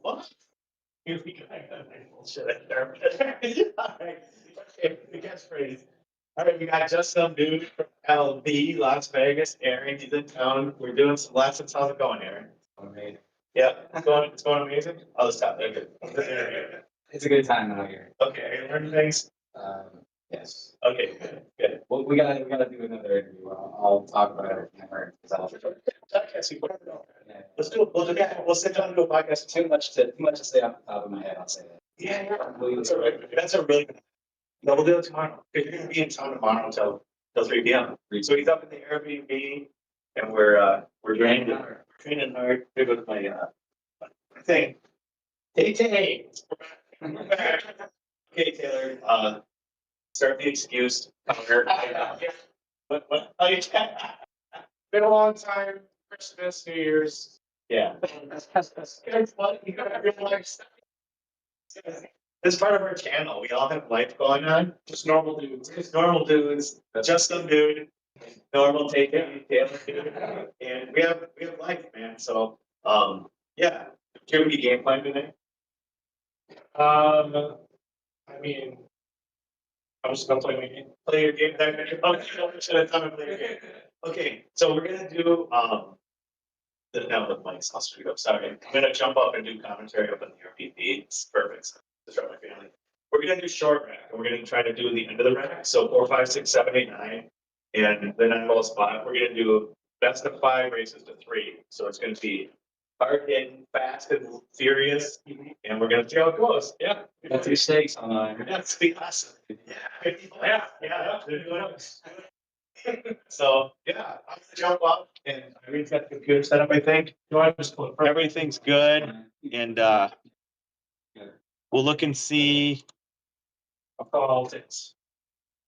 What? Here we go. I got my bullshit in there. All right. Okay, the catchphrase. All right, we got just some dude from LB, Las Vegas. Aaron, he's in town. We're doing some lessons. How's it going, Aaron? Amazing. Yeah, it's going amazing. I'll just stop there. It's a good time out here. Okay, are you learning things? Yes. Okay, good. Well, we gotta do another interview. I'll talk about everything. Podcast, let's do it. We'll sit down and do a podcast. Too much to say off the top of my head. I'll say that. Yeah, that's all right. That's a really good. No, we'll do it tomorrow. You're gonna be in town tomorrow till 3 p.m. So he's up in the Airbnb, and we're training hard. Here goes my thing. Hey, we're back. Okay, Taylor. Start the excuse. What? Oh, you Been a long time. Christmas, New Year's. Yeah. Guys, what? You gotta realize. This is part of our channel. We all have life going on. Just normal dudes. Just normal dudes. Just some dude. Normal taking Taylor dude. And we have life, man. So yeah. Do you have any game plan today? I mean, I'm just gonna play my game. Play your game. Okay, so we're gonna do the mics. I'll screw up. Sorry, I'm gonna jump up and do commentary up in the RPP. It's perfect. Disrupt my family. We're gonna do short rack, and we're gonna try to do the end of the rack. So 4, 5, 6, 7, 8, 9, and the 9 ball spot. We're gonna do best of 5 races to 3. So it's gonna be hard hitting, fast and furious, and we're gonna see how it goes. Yeah, That's your stakes on. that's be awesome. Yeah. So yeah, I'm gonna jump up, and Irene's got the computer set up. I think Do I just play? everything's good, and we'll look and see. Politics.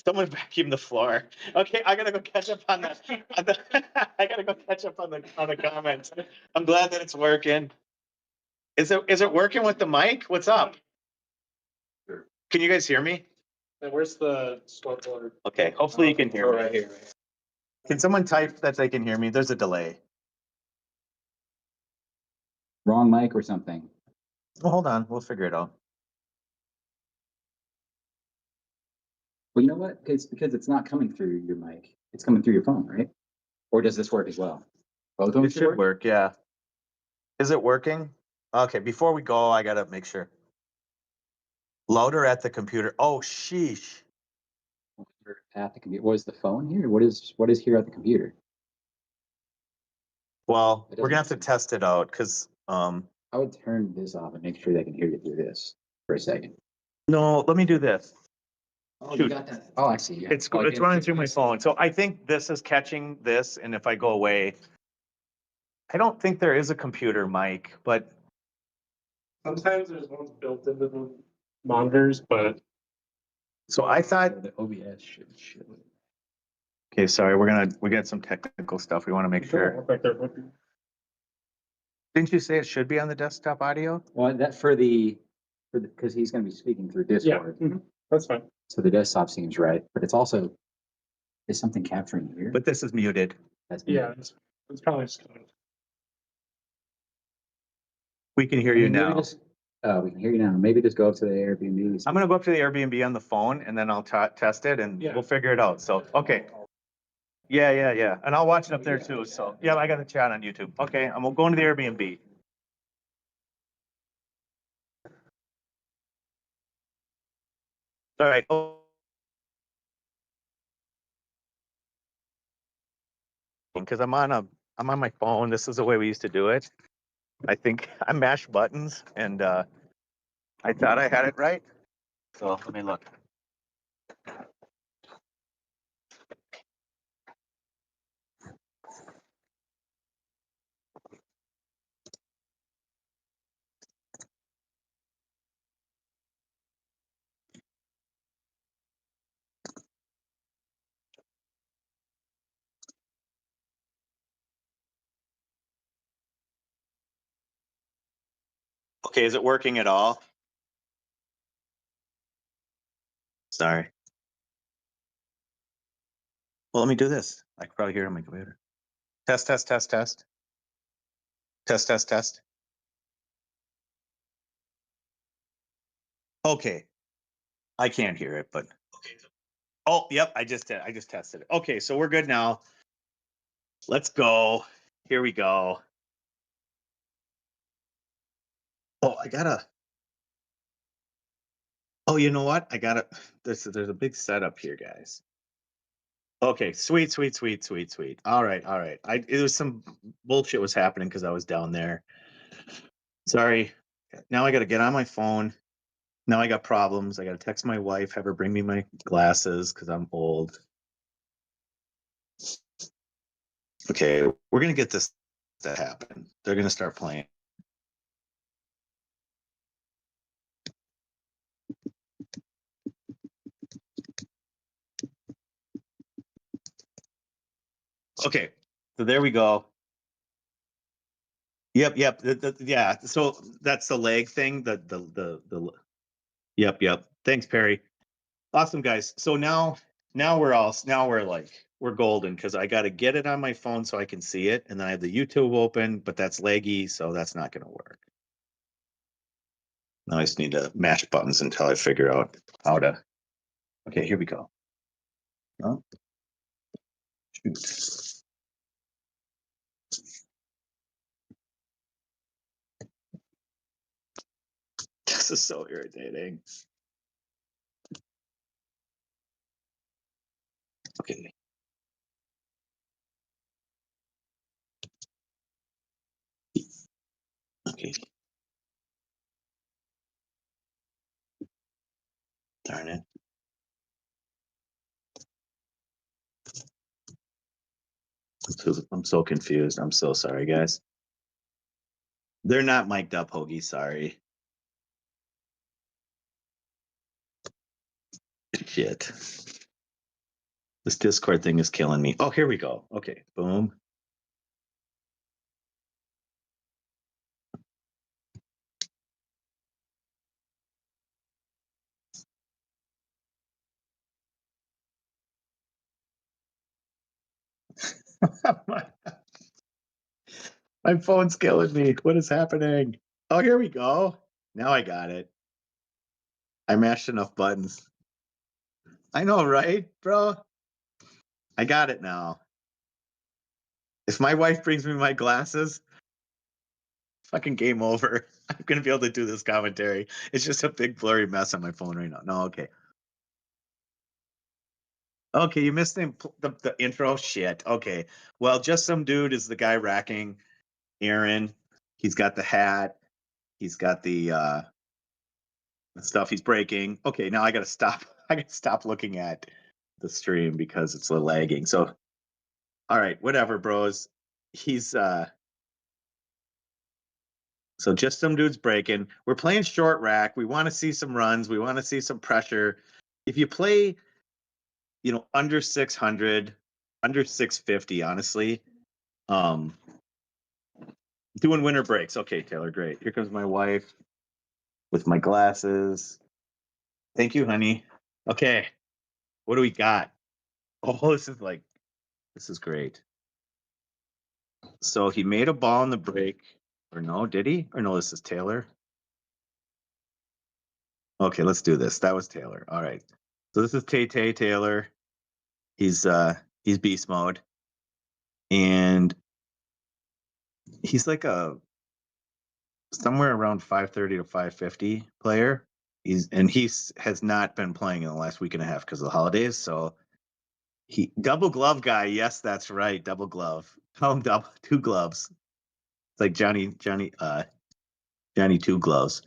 Someone vacuum the floor. Okay, I gotta go catch up on the. I gotta go catch up on the comments. I'm glad that it's working. Is it working with the mic? What's up? Can you guys hear me? And where's the scoreboard? Okay, hopefully you can hear me. Right here. Can someone type that they can hear me? There's a delay. Wrong mic or something. Well, hold on, we'll figure it out. Well, you know what? Because it's not coming through your mic. It's coming through your phone, right? Or does this work as well? Both of them It should work, yeah. Is it working? Okay, before we go, I gotta make sure. Louder at the computer. Oh, sheesh. At the computer. What is the phone here? What is here at the computer? Well, It we're gonna have doesn't- to test it out because I would turn this off and make sure they can hear you through this for a second. no, let me do this. Oh, Shoot. you got that. Oh, I see. Yeah. It's running through my phone. So I think this is catching this, and if I go away, I don't think there is a computer mic, but Sometimes there's ones built into the monitors, but so I thought. The OBS should. Okay, sorry, we got some technical stuff. We want to make sure. Look like they're Didn't you say it should be on the desktop audio? Well, that because he's going to be speaking through Yeah, Discord. that's fine. So the desktop seems right, but it's also, is something capturing here? But this is muted. That's Yeah, it's probably just kind of. We can hear you now. We can hear you now. Maybe just go up to the Airbnb. I'm gonna go up to the Airbnb on the phone and then I'll test it and Yeah. we'll figure it out. So, okay. Yeah. And I'll watch it up there too. So, yeah, I got the chat on YouTube. Okay, I'm going to the Airbnb. All right. Because I'm on my phone. This is the way we used to do it. I think I mashed buttons and I thought I had it right. So let me look. Okay, is it working at all? Sorry. Well, let me do this. I can probably hear it on my computer. Test. Test. Okay. I can't hear it, but Okay. oh, yep, I just tested it. Okay, so we're good now. Let's go. Here we go. Oh, oh, you know what? There's a big setup here, guys. Okay, sweet. All right. It was some bullshit was happening because I was down there. Sorry. Now I got to get on my phone. Now I got problems. I got to text my wife, have her bring me my glasses because I'm old. Okay, we're gonna get this to happen. They're gonna start playing. Okay, so there we go. Yep. Yeah. So that's the leg thing. The. Yep. Thanks, Perry. Awesome, guys. So now we're golden because I got to get it on my phone so I can see it, and then I have the YouTube open, but that's laggy, so that's not going to work. Now I just need to mash buttons until I figure out how to. Okay, here we go. Oh, shoot. This is so irritating. Okay. Okay. Darn it. I'm so confused. I'm so sorry, guys. They're not mic'd up, Hoagie. Sorry. Shit. This Discord thing is killing me. Oh, here we go. Okay. Boom. My phone's killing me. What is happening? Oh, here we go. Now I got it. I mashed enough buttons. I know, right, bro? I got it now. If my wife brings me my glasses, fucking game over. I'm gonna be able to do this commentary. It's just a big blurry mess on my phone right now. No, okay. Okay, you missed the intro. Shit. Okay. Well, Just Some Dude is the guy racking Aaron. He's got the hat. He's got the stuff he's breaking. Okay, now I gotta stop. I gotta stop looking at the stream because it's a little lagging. So all right, whatever, bros. He's so Just Some Dude's breaking. We're playing short rack. We want to see some runs. We want to see some pressure. If you play, under 600, under 650, honestly, doing winter breaks. Okay, Taylor, great. Here comes my wife with my glasses. Thank you, honey. Okay, what do we got? Oh, this is great. So he made a ball in the break, or no, did he? Or no, this is Taylor. Okay, let's do this. That was Taylor. All right. So this is Tay Taylor. He's beast mode. And he's like a somewhere around 530 to 550 player. He has not been playing in the last week and a half because of the holidays. So he double glove guy. Yes, that's right. Double glove. Call him double two gloves. It's like Johnny two gloves.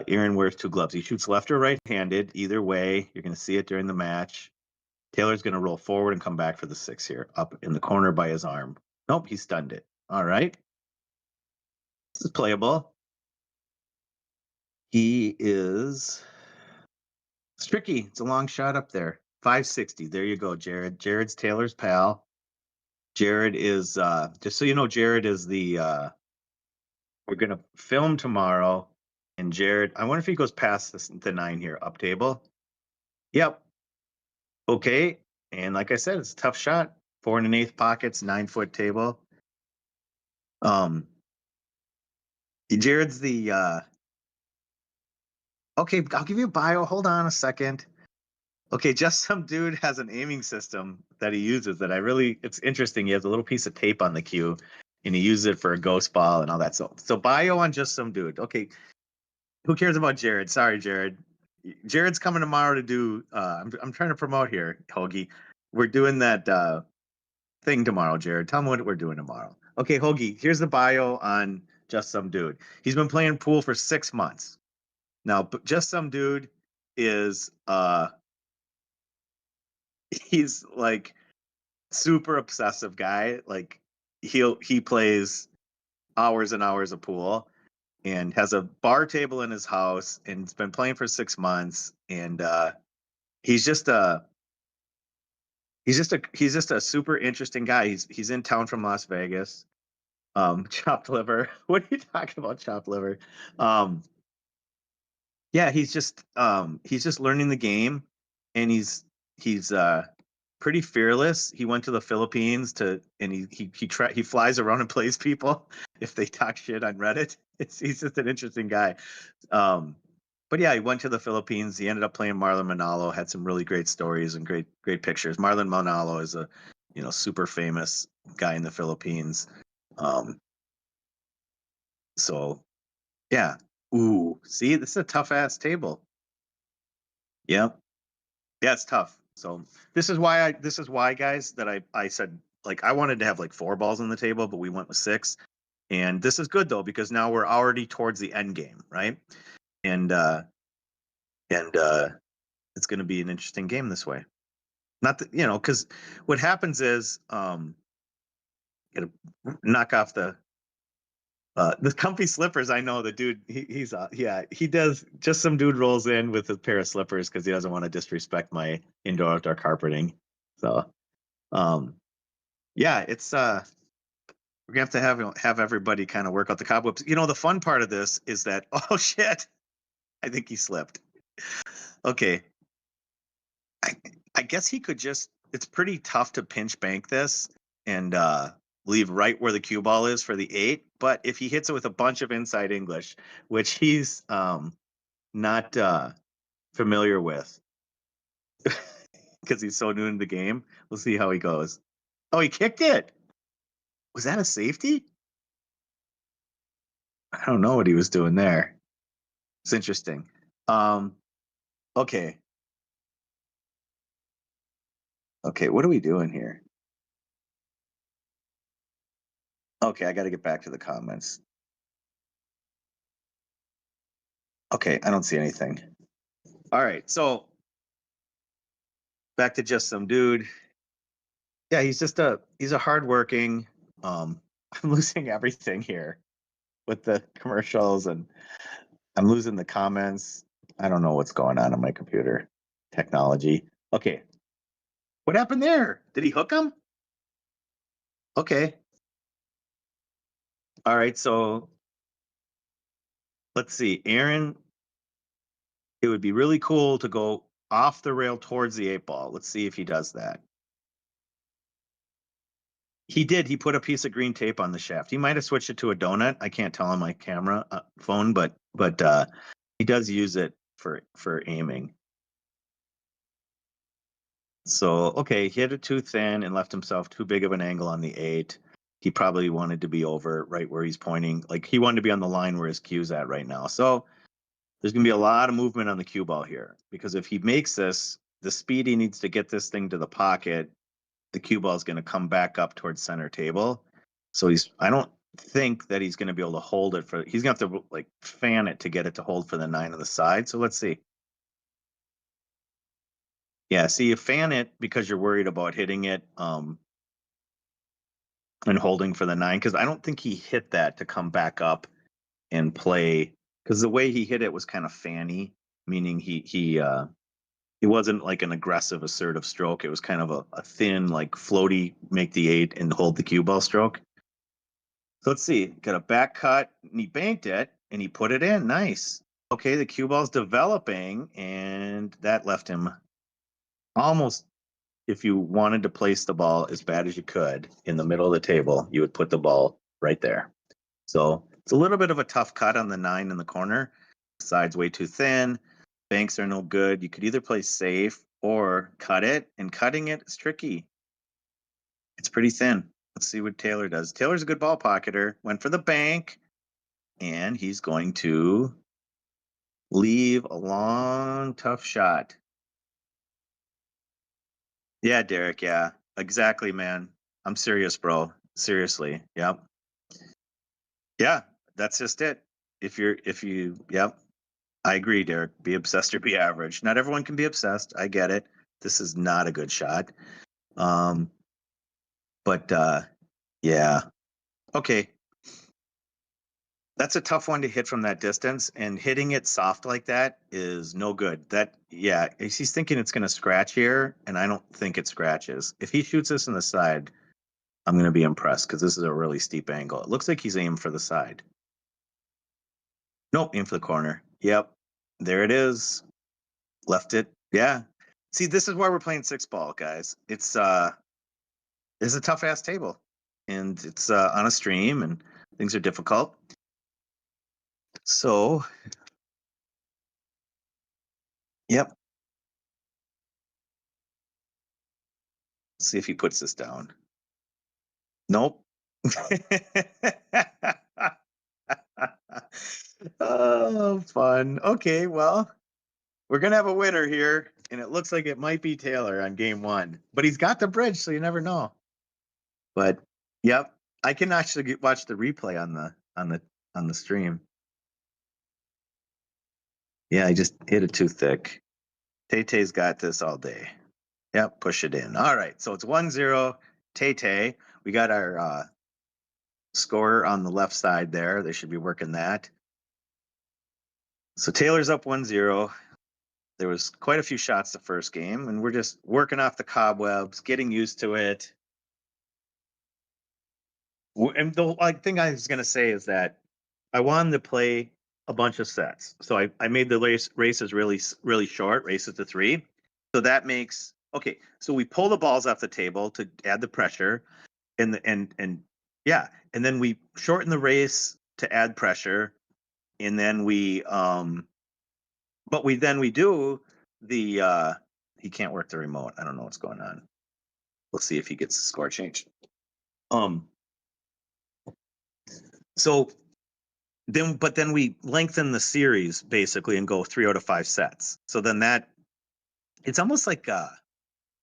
Aaron wears two gloves. He shoots left or right handed. Either way, you're going to see it during the match. Taylor's going to roll forward and come back for the 6 here, up in the corner by his arm. Nope, he stunned it. All right. This is playable. He is. It's tricky. It's a long shot up there. 560. There you go, Jared. Jared's Taylor's pal. Jared is, just so you know, Jared is we're going to film tomorrow. And Jared, I wonder if he goes past the 9 here, up table. Yep. Okay. And like I said, it's a tough shot. 4 1/8 pockets, 9-foot table. Jared's the Okay, I'll give you a bio. Hold on a second. Okay, just some dude has an aiming system that he uses that it's interesting. He has a little piece of tape on the cue and he uses it for a ghost ball and all that. So bio on just some dude. Okay, who cares about Jared? Sorry, Jared. Jared's coming tomorrow to do. I'm trying to promote here, Hoagie. We're doing that thing tomorrow, Jared. Tell him what we're doing tomorrow. Okay, Hoagie. Here's the bio on Just Some Dude. He's been playing pool for 6 months now. Just Some Dude is he's like super obsessive guy. Like he plays hours and hours of pool and has a bar table in his house and has been playing for 6 months. And he's just a super interesting guy. He's in town from Las Vegas. Chopped liver. What are you talking about, chopped liver? Yeah, he's just learning the game, and he's pretty fearless. He went to the Philippines and he flies around and plays people if they talk shit on Reddit. He's just an interesting guy. But yeah, he went to the Philippines. He ended up playing Marlon Manalo. Had some really great stories and great pictures. Marlon Manalo is a super famous guy in the Philippines. So yeah. Ooh, see, this is a tough ass table. Yeah. Yeah, it's tough. So this is why guys that I said like I wanted to have like 4 balls on the table, but we went with 6. And this is good though because now we're already towards the end game, right? And it's going to be an interesting game this way. Not that because what happens is gonna knock off the comfy slippers. I know the dude. He does. Just some dude rolls in with a pair of slippers because he doesn't want to disrespect my indoor outdoor carpeting. So, yeah, it's we're gonna have everybody kind of work out the cobwebs. The fun part of this is that oh shit, I think he slipped. Okay, I guess he could just. It's pretty tough to pinch bank this and leave right where the cue ball is for the 8. But if he hits it with a bunch of inside English, which he's not familiar with because he's so new in the game, we'll see how he goes. Oh, he kicked it. Was that a safety? I don't know what he was doing there. It's interesting. Okay. Okay, what are we doing here? Okay, I got to get back to the comments. Okay, I don't see anything. All right, so back to just some dude. Yeah, he's a hardworking. I'm losing everything here with the commercials and I'm losing the comments. I don't know what's going on my computer technology. Okay. What happened there? Did he hook him? Okay. All right, so let's see. Aaron, it would be really cool to go off the rail towards the 8 ball. Let's see if he does that. He did. He put a piece of green tape on the shaft. He might have switched it to a donut. I can't tell on my camera phone, but he does use it for aiming. So okay, he hit it too thin and left himself too big of an angle on the 8. He probably wanted to be over right where he's pointing. Like he wanted to be on the line where his cue's at right now. So there's gonna be a lot of movement on the cue ball here because if he makes this, the speed he needs to get this thing to the pocket, the cue ball is going to come back up towards center table. So I don't think that he's going to be able to hold it he's going to have to like fan it to get it to hold for the 9 on the side. So let's see. Yeah, see, you fan it because you're worried about hitting it and holding for the 9 because I don't think he hit that to come back up and play because the way he hit it was kind of fanny, meaning it wasn't like an aggressive, assertive stroke. It was kind of a thin, like floaty, make the 8 and hold the cue ball stroke. So let's see. Got a back cut, and he banked it, and he put it in. Nice. Okay, the cue ball's developing, and that left him almost. If you wanted to place the ball as bad as you could in the middle of the table, you would put the ball right there. So it's a little bit of a tough cut on the 9 in the corner. Side's way too thin. Banks are no good. You could either play safe or cut it, and cutting it is tricky. It's pretty thin. Let's see what Taylor does. Taylor's a good ball pocketer. Went for the bank, and he's going to leave a long, tough shot. Yeah, Derek. Yeah, exactly, man. I'm serious, bro. Seriously. Yep. Yeah, that's just it. Yep. I agree, Derek. Be obsessed or be average. Not everyone can be obsessed. I get it. This is not a good shot. But yeah. Okay. That's a tough one to hit from that distance, and hitting it soft like that is no good. Yeah, he's thinking it's going to scratch here, and I don't think it scratches. If he shoots this in the side, I'm going to be impressed because this is a really steep angle. It looks like he's aiming for the side. Nope, aim for the corner. Yep, there it is. Left it. Yeah. See, this is why we're playing 6-ball, guys. It's a tough ass table, and it's on a stream, and things are difficult. So, yep. Let's see if he puts this down. Nope. Oh, fun. Okay, well, we're gonna have a winner here, and it looks like it might be Taylor on game 1. But he's got the bridge, so you never know. But yep, I can actually watch the replay on the stream. Yeah, I just hit it too thick. Tay-Tay's got this all day. Yep, push it in. All right, so it's 1-0. Tay-Tay. We got our scorer on the left side there. They should be working that. So Taylor's up 1-0. There was quite a few shots the first game, and we're just working off the cobwebs, getting used to it. And the thing I was going to say is that I wanted to play a bunch of sets. So I made the races really, really short, races to 3. So that makes, okay, so we pull the balls off the table to add the pressure, and yeah, and then we shorten the race to add pressure, and then we do the he can't work the remote. I don't know what's going on. We'll see if he gets the score changed. So then we lengthen the series basically and go 3 out of 5 sets. So then that it's almost like I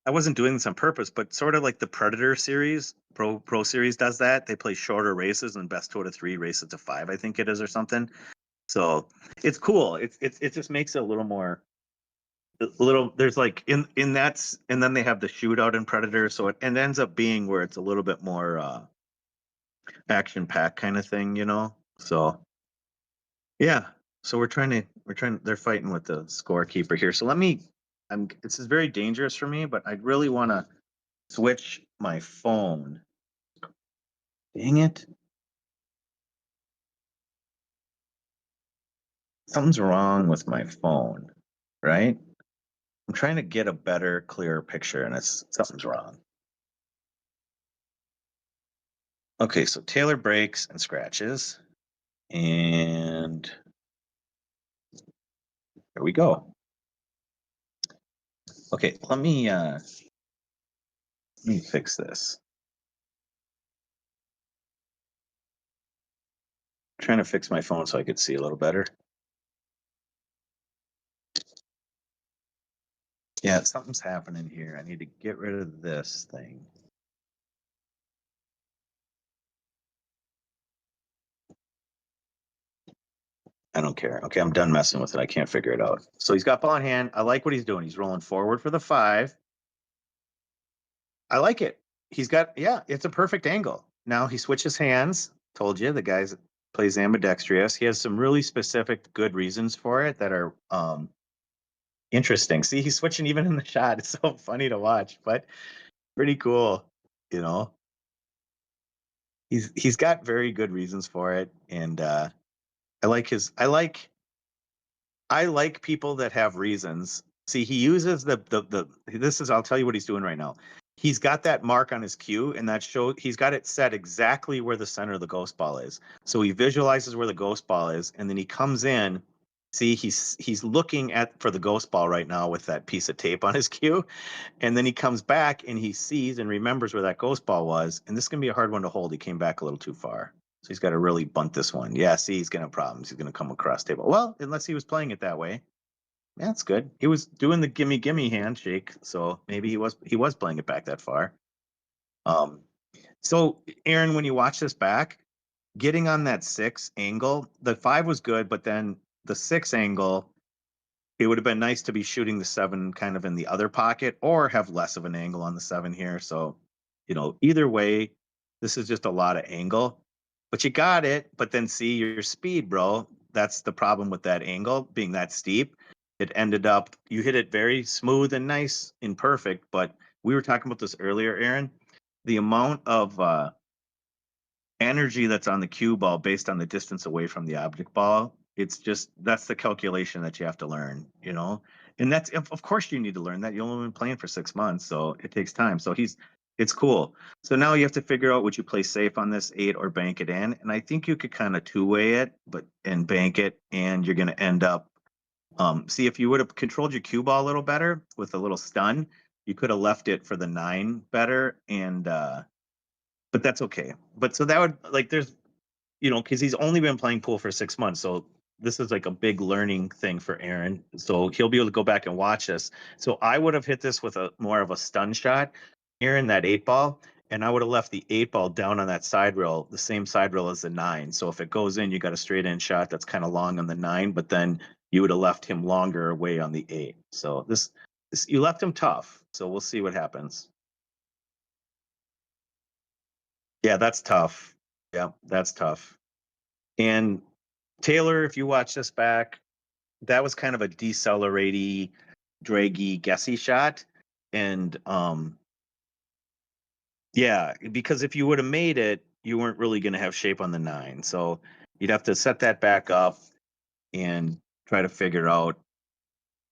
wasn't doing this on purpose, but sort of like the Predator series, Pro series does that. They play shorter races and best 2 out of 3 races to 5, I think it is, or something. So it's cool. It just makes it a little more. There's like in that's, and then they have the shootout in Predator, so it ends up being where it's a little bit more action packed kind of thing, you know. So yeah, so they're fighting with the scorekeeper here. So this is very dangerous for me, but I really want to switch my phone. Dang it. Something's wrong with my phone, right? I'm trying to get a better, clearer picture, and something's wrong. Okay, so Taylor breaks and scratches, and there we go. Okay, let me fix this. I'm trying to fix my phone so I could see a little better. Yeah, something's happening here. I need to get rid of this thing. I don't care. Okay, I'm done messing with it. I can't figure it out. So he's got ball in hand. I like what he's doing. He's rolling forward for the 5. I like it. Yeah, it's a perfect angle. Now he switches hands. Told you, the guy plays ambidextrous. He has some really specific good reasons for it that are interesting. See, he's switching even in the shot. It's so funny to watch, but pretty cool, you know. He's got very good reasons for it, and I like people that have reasons. See, he uses I'll tell you what he's doing right now. He's got that mark on his cue, and he's got it set exactly where the center of the ghost ball is. So he visualizes where the ghost ball is, and then he comes in See, he's looking for the ghost ball right now with that piece of tape on his cue. And then he comes back and he sees and remembers where that ghost ball was. And this is going to be a hard one to hold. He came back a little too far. So he's got to really bunt this one. Yeah, see, he's going to have problems. He's going to come across table. Well, unless he was playing it that way. Yeah, that's good. He was doing the gimme handshake. So maybe he was playing it back that far. So Aaron, when you watch this back, getting on that 6 angle, the 5 was good, but then the 6 angle, it would have been nice to be shooting the 7 kind of in the other pocket or have less of an angle on the 7 here. So, either way, this is just a lot of angle, but you got it. But then see your speed, bro. That's the problem with that angle being that steep. It ended up, you hit it very smooth and nice and perfect. But we were talking about this earlier, Aaron. The amount of energy that's on the cue ball based on the distance away from the object ball, that's the calculation that you have to learn, and that's, of course you need to learn that. You've only been playing for 6 months, so it takes time. So it's cool. So now you have to figure out, would you play safe on this 8 or bank it in? And I think you could kind of two-way it and bank it, and you're going to end up see, if you would have controlled your cue ball a little better with a little stun, you could have left it for the 9 better, and but that's okay. But so that would, like, there's, because he's only been playing pool for 6 months. So this is like a big learning thing for Aaron. So he'll be able to go back and watch this. So I would have hit this with a more of a stun shot, Aaron, that 8 ball, and I would have left the 8 ball down on that side rail, the same side rail as the 9. So if it goes in, you got a straight in shot that's kind of long on the 9, but then you would have left him longer away on the 8. So this you left him tough. So we'll see what happens. Yeah, that's tough. Yeah, that's tough. And Taylor, if you watch this back, that was kind of a deceleraty, draggy, guessy shot. And yeah, because if you would have made it, you weren't really going to have shape on the 9. So you'd have to set that back up and try to figure out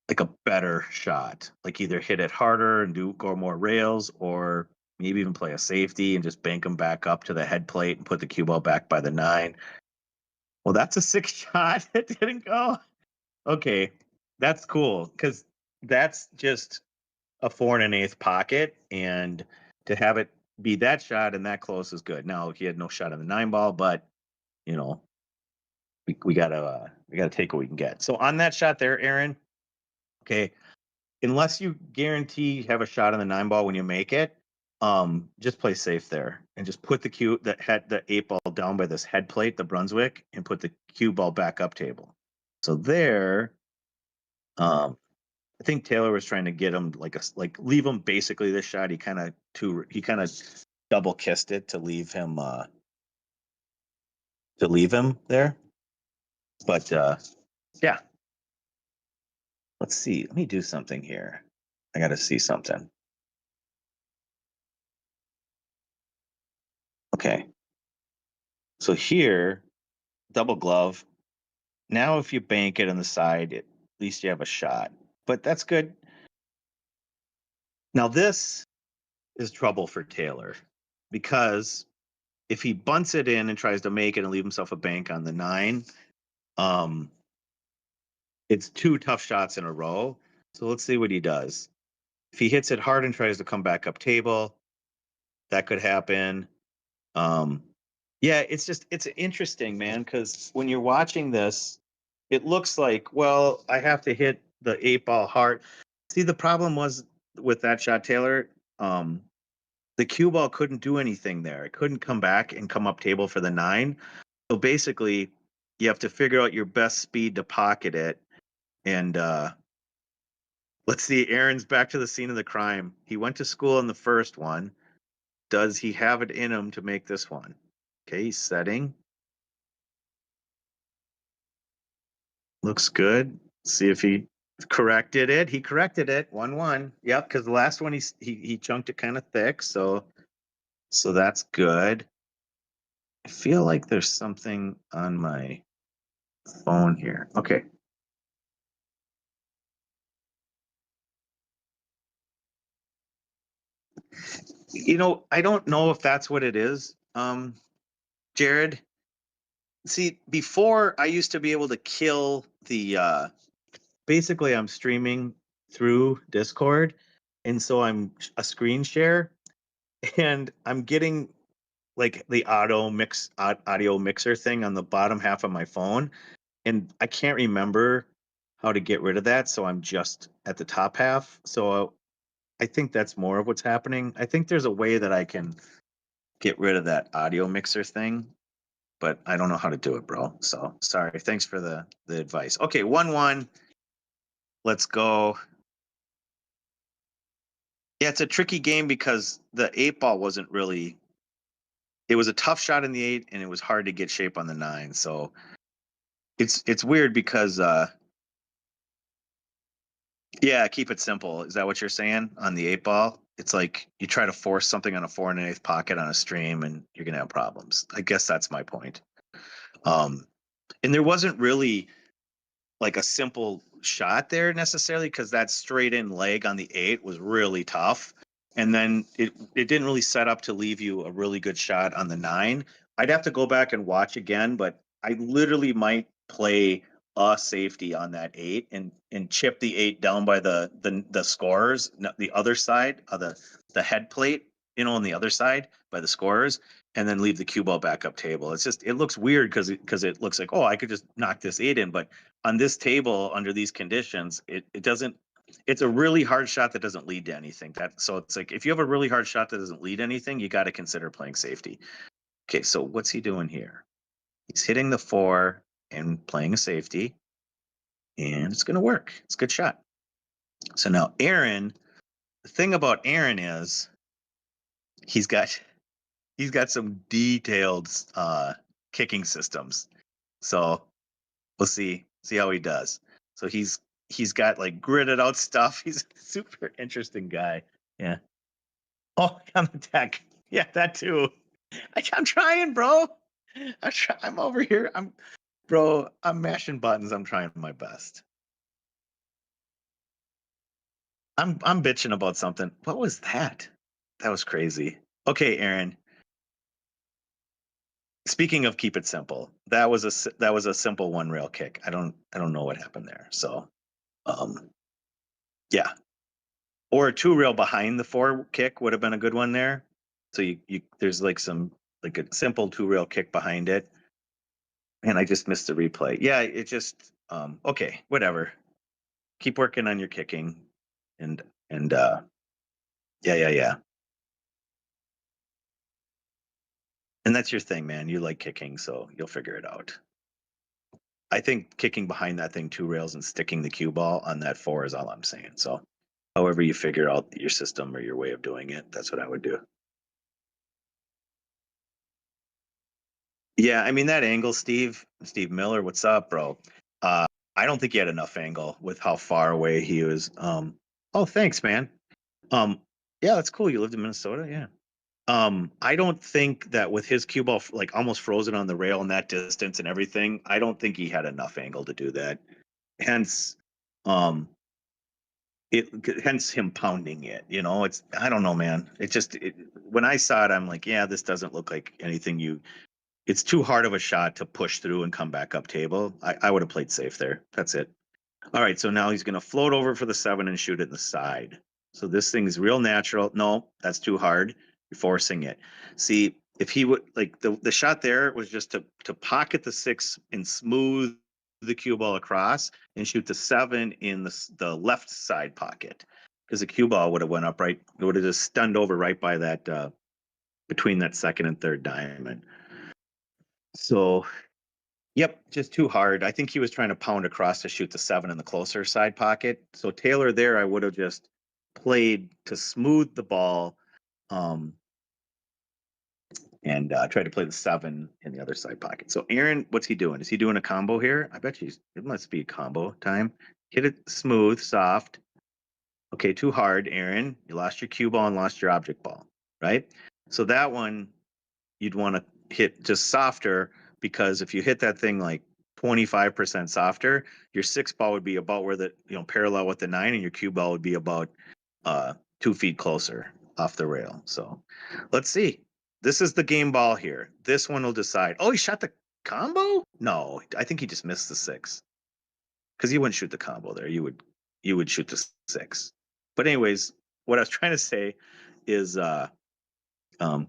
like a better shot, like either hit it harder and go more rails, or maybe even play a safety and just bank them back up to the head plate and put the cue ball back by the 9. Well, that's a 6 shot. It didn't go. Okay, that's cool, because that's just a 4 1/8 pocket, and to have it be that shot and that close is good. Now he had no shot on the 9 ball, but we gotta take what we can get. So on that shot there, Aaron. Okay, unless you guarantee have a shot on the 9 ball when you make it, just play safe there and just put the 8 ball down by this head plate, the Brunswick, and put the cue ball back up table. So there, I think Taylor was trying to get him leave him basically this shot. He kind of double kissed it to leave him there. But yeah. Let's see. Let me do something here. I got to see something. Okay. So here, double glove. Now, if you bank it on the side, at least you have a shot. But that's good. Now, this is trouble for Taylor, because if he bunts it in and tries to make it and leave himself a bank on the 9, it's 2 tough shots in a row. So let's see what he does. If he hits it hard and tries to come back up table, that could happen. Yeah, it's interesting, man, because when you're watching this, it looks like, well, I have to hit the 8 ball hard. See, the problem was with that shot, Taylor, the cue ball couldn't do anything there. It couldn't come back and come up table for the 9. So basically, you have to figure out your best speed to pocket it. And let's see, Aaron's back to the scene of the crime. He went to school in the first one. Does he have it in him to make this one? Okay, he's setting. Looks good. See if he corrected it. He corrected it. 1-1. Yep, because the last one he chunked it kind of thick, so that's good. I feel like there's something on my phone here. Okay. I don't know if that's what it is, Jared. see, before I used to be able to kill the, basically I'm streaming through Discord. And so I'm a screen share and I'm getting like the audio mixer thing on the bottom half of my phone. And I can't remember how to get rid of that. So I'm just at the top half. So I think that's more of what's happening. I think there's a way that I can get rid of that audio mixer thing, but I don't know how to do it, bro. So sorry. Thanks for the advice. Okay, 1-1. Let's go. Yeah, it's a tricky game because the 8-ball wasn't really. It was a tough shot in the 8, and it was hard to get shape on the 9. So it's weird because yeah, keep it simple. Is that what you're saying on the 8-ball? It's like you try to force something on a 4 1/8 pocket on a stream, and you're gonna have problems. I guess that's my point. And there wasn't really like a simple shot there necessarily because that straight in leg on the 8 was really tough. And then it didn't really set up to leave you a really good shot on the 9. I'd have to go back and watch again, but I literally might play a safety on that 8 and chip the 8 down by the scorers, the other side of the head plate, on the other side by the scorers, and then leave the cue ball back up table. It's just, it looks weird because it looks like, oh, I could just knock this 8 in, but on this table under these conditions, it doesn't. It's a really hard shot that doesn't lead to anything. So it's like if you have a really hard shot that doesn't lead to anything, you got to consider playing safety. Okay, so what's he doing here? He's hitting the 4 and playing a safety, and it's going to work. It's a good shot. So now Aaron, the thing about Aaron is he's got some detailed kicking systems. So we'll see how he does. So he's got like gridded out stuff. He's a super interesting guy. Yeah. Oh, on the deck. Yeah, that too. I'm trying, bro. I'm over here. I'm mashing buttons. I'm trying my best. I'm bitching about something. What was that? That was crazy. Okay, Aaron. Speaking of keep it simple, that was a simple one rail kick. I don't know what happened there. So, yeah. Or a 2 rail behind the 4 kick would have been a good one there. So you there's like a simple 2 rail kick behind it. And I just missed the replay. Yeah, it just okay, whatever. Keep working on your kicking and yeah. And that's your thing, man. You like kicking, so you'll figure it out. I think kicking behind that thing 2 rails and sticking the cue ball on that 4 is all I'm saying. So however you figure out your system or your way of doing it, that's what I would do. Yeah, I mean that angle, Steve Miller, what's up, bro? I don't think he had enough angle with how far away he was. Oh, thanks, man. Yeah, that's cool. You lived in Minnesota, yeah. I don't think that with his cue ball like almost frozen on the rail in that distance and everything, I don't think he had enough angle to do that. Hence, hence him pounding it. It's I don't know, man. When I saw it, I'm like, yeah, this doesn't look like anything it's too hard of a shot to push through and come back up table. I would have played safe there. That's it. All right, so now he's going to float over for the 7 and shoot it in the side. So this thing is real natural. No, that's too hard. You're forcing it. See, if he would like the shot there was just to pocket the 6 and smooth the cue ball across and shoot the 7 in the left side pocket because the cue ball would have went up right. It would have just stunned over right by that between that 2nd and 3rd diamond. So, yep, just too hard. I think he was trying to pound across to shoot the 7 in the closer side pocket. So Taylor there, I would have just played to smooth the ball, and tried to play the 7 in the other side pocket. So Aaron, what's he doing? Is he doing a combo here? I bet it must be a combo time. Hit it smooth, soft. Okay, too hard, Aaron. You lost your cue ball and lost your object ball, right? So that one you'd want to hit just softer because if you hit that thing like 25% softer, your 6 ball would be about where parallel with the 9, and your cue ball would be about 2 feet closer off the rail. So let's see. This is the game ball here. This one will decide. Oh, he shot the combo? No, I think he just missed the 6. Because you wouldn't shoot the combo there. You would shoot the 6. But anyways, what I was trying to say is what I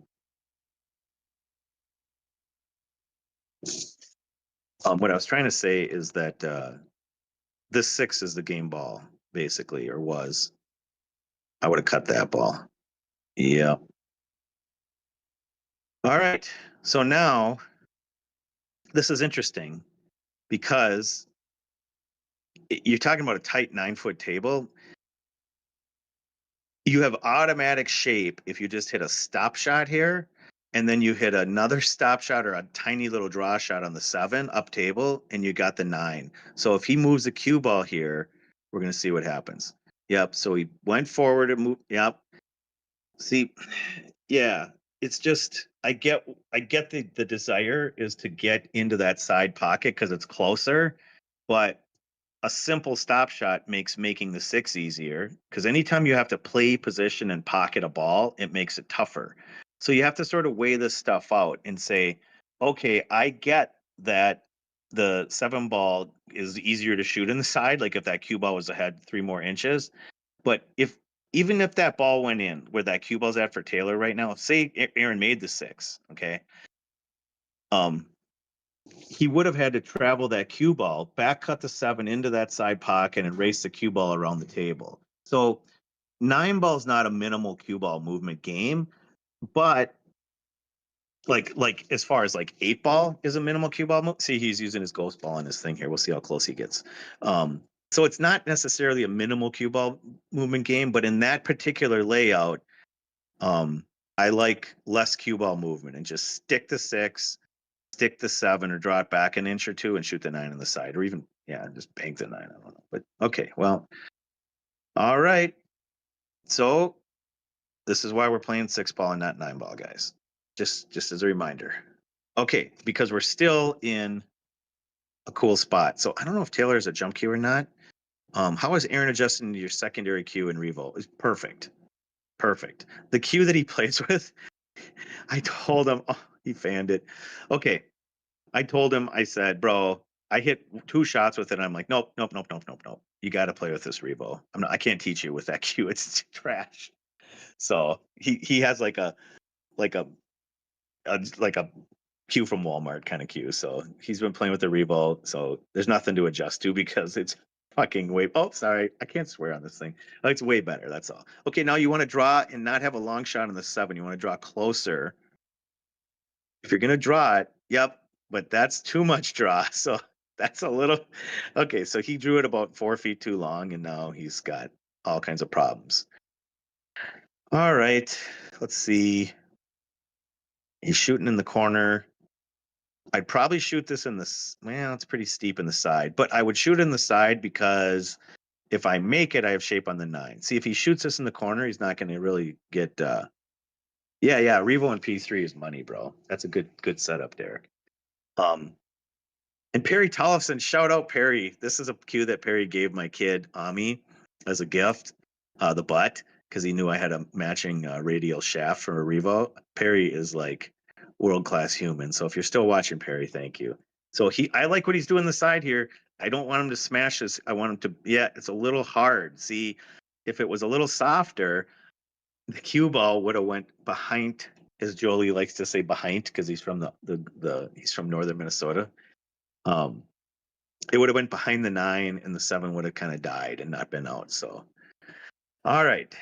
was trying to say is that this 6 is the game ball, basically, or was. I would have cut that ball. Yeah. All right. So now this is interesting because you're talking about a tight 9-foot table. You have automatic shape if you just hit a stop shot here, and then you hit another stop shot or a tiny little draw shot on the 7 up table, and you got the 9. So if he moves the cue ball here, we're going to see what happens. Yep. So he went forward and moved. Yep. See, yeah, it's just I get the desire is to get into that side pocket because it's closer, but a simple stop shot makes making the 6 easier because anytime you have to play position and pocket a ball, it makes it tougher. So you have to sort of weigh this stuff out and say, okay, I get that the 7 ball is easier to shoot in the side, like if that cue ball was ahead 3 more inches. But even if that ball went in where that cue ball's at for Taylor right now, say Aaron made the 6, okay? He would have had to travel that cue ball, back cut the 7 into that side pocket and race the cue ball around the table. So 9 ball's not a minimal cue ball movement game, but like as far as like 8 ball is a minimal cue ball. See, he's using his ghost ball on his thing here. We'll see how close he gets. So it's not necessarily a minimal cue ball movement game, but in that particular layout, I like less cue ball movement and just stick the 6, stick the 7, or draw it back an inch or 2 and shoot the 9 on the side, or even just bank the 9. I don't know, but okay, well, all right. So this is why we're playing 6 ball and not 9 ball, guys. Just as a reminder. Okay, because we're still in a cool spot. So I don't know if Taylor is a jump cue or not. How is Aaron adjusting to your secondary cue in Revo? It's perfect. Perfect. The cue that he plays with, I told him, he fanned it. Okay. I told him, I said, bro, I hit 2 shots with it. And I'm like, nope. You got to play with this Revo. I can't teach you with that cue. It's trash. So he has like a cue from Walmart kind of cue. So he's been playing with the Revo. So there's nothing to adjust to because it's fucking way. Oh, sorry. I can't swear on this thing. It's way better. That's all. Okay. Now you want to draw and not have a long shot on the 7. You want to draw closer. If you're going to draw it, yep. But that's too much draw. So that's a little. Okay. So he drew it about 4 feet too long and now he's got all kinds of problems. All right. Let's see. He's shooting in the corner. I'd probably shoot this in the, well, it's pretty steep in the side, but I would shoot in the side because if I make it, I have shape on the 9. See, if he shoots this in the corner, he's not going to really get, yeah, Revo and P3 is money, bro. That's a good setup, Derek. And Perry Tollefson, shout out Perry. This is a cue that Perry gave my kid, Ami, as a gift, the butt, because he knew I had a matching radial shaft from a Revo. Perry is like world-class human. So if you're still watching, Perry, thank you. So I like what he's doing the side here. I don't want him to smash this. I want him to, it's a little hard. See, if it was a little softer, the cue ball would have went behind, as Jolie likes to say, behind, because he's from he's from northern Minnesota. It would have went behind the 9 and the 7 would have kind of died and not been out. So, all right.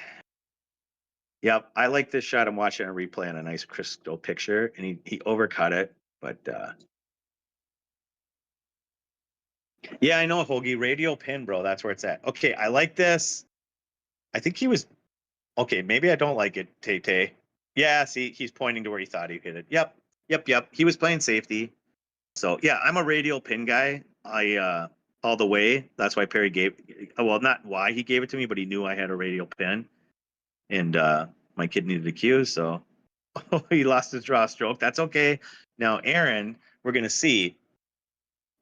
Yep, I like this shot. I'm watching a replay on a nice crystal picture, and he overcut it, but yeah, I know, Hoagie. Radial pin, bro. That's where it's at. Okay, I like this. I think he was okay. Maybe I don't like it, Tay. Yeah, see, he's pointing to where he thought he hit it. Yep. He was playing safety. So yeah, I'm a radial pin guy. I all the way. That's why Perry not why he gave it to me, but he knew I had a radial pin, and my kid needed a cue, so he lost his draw stroke. That's okay. Now, Aaron, we're gonna see.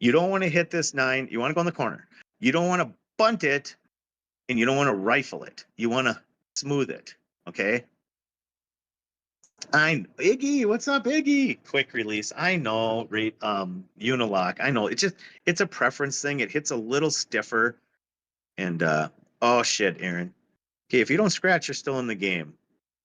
You don't want to hit this 9. You want to go in the corner. You don't want to bunt it, and you don't want to rifle it. You want to smooth it. Okay. Iggy, what's up, Iggy? Quick release. I know, Unilock. I know. It's a preference thing. It hits a little stiffer. And oh shit, Aaron. Okay, if you don't scratch, you're still in the game.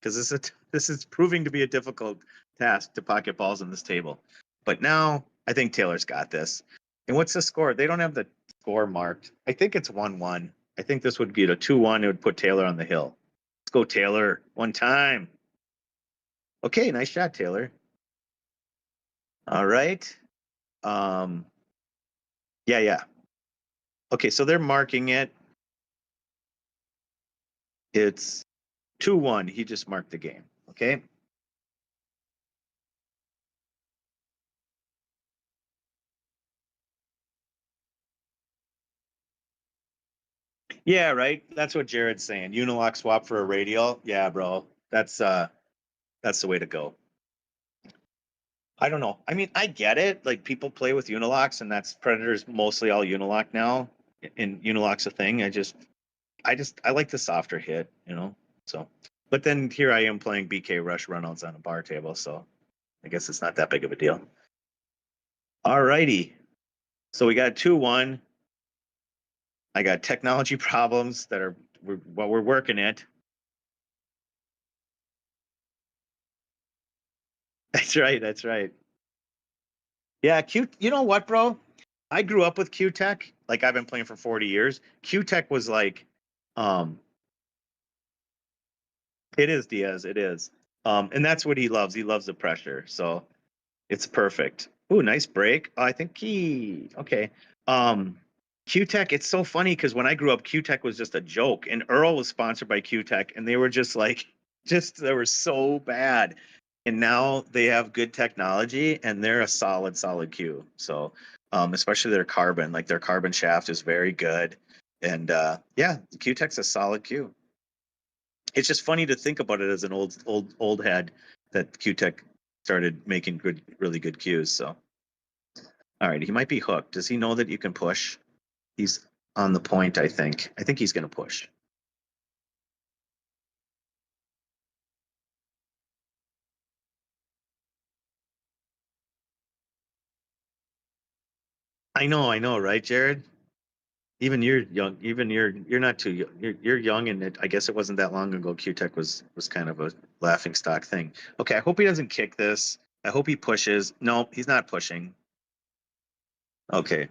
Because this is proving to be a difficult task to pocket balls on this table. But now I think Taylor's got this. And what's the score? They don't have the score marked. I think it's 1-1. I think this would be a 2-1. It would put Taylor on the hill. Let's go, Taylor. One time. Okay, nice shot, Taylor. All right. Yeah. Okay, so they're marking it. It's 2-1. He just marked the game. Okay. Yeah, right. That's what Jared's saying. Unilock swap for a radial. Yeah, bro. That's the way to go. I don't know. I mean, I get it. Like people play with Unilocks, and that's Predator's mostly all Unilock now. And Unilock's a thing. I like the softer hit, you know. So, but then here I am playing BK Rush runouts on a bar table, so I guess it's not that big of a deal. All righty. So we got 2-1. I got technology problems that are we're working it. That's right. That's right. Yeah, You know what, bro? I grew up with Q-Tech. Like I've been playing for 40 years. Q-Tech was like, it is Diaz. It is. And that's what he loves. He loves the pressure. So it's perfect. Ooh, nice break. I think okay. Q-Tech, it's so funny because when I grew up, Q-Tech was just a joke. And Earl was sponsored by Q-Tech, and they were just like, they were so bad. And now they have good technology, and they're a solid Q. So, especially their carbon, like their carbon shaft is very good. And yeah, Q-Tech's a solid Q. It's just funny to think about it as an old head that Q-Tech started making really good Qs. So, all right, he might be hooked. Does he know that you can push? He's on the point, I think. I think he's going to push. I know, right, Jared? Even you're young. Even you're not too young. You're young, and I guess it wasn't that long ago. Q-Tech was kind of a laughing stock thing. Okay, I hope he doesn't kick this. I hope he pushes. No, he's not pushing. Okay.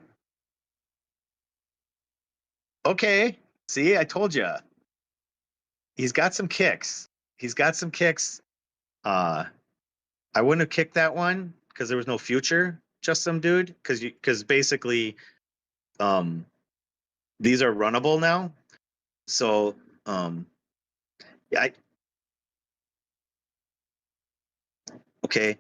Okay. See, I told you. He's got some kicks. He's got some kicks. I wouldn't have kicked that one because there was no future. Just some dude, because basically, these are runnable now. So, yeah, okay.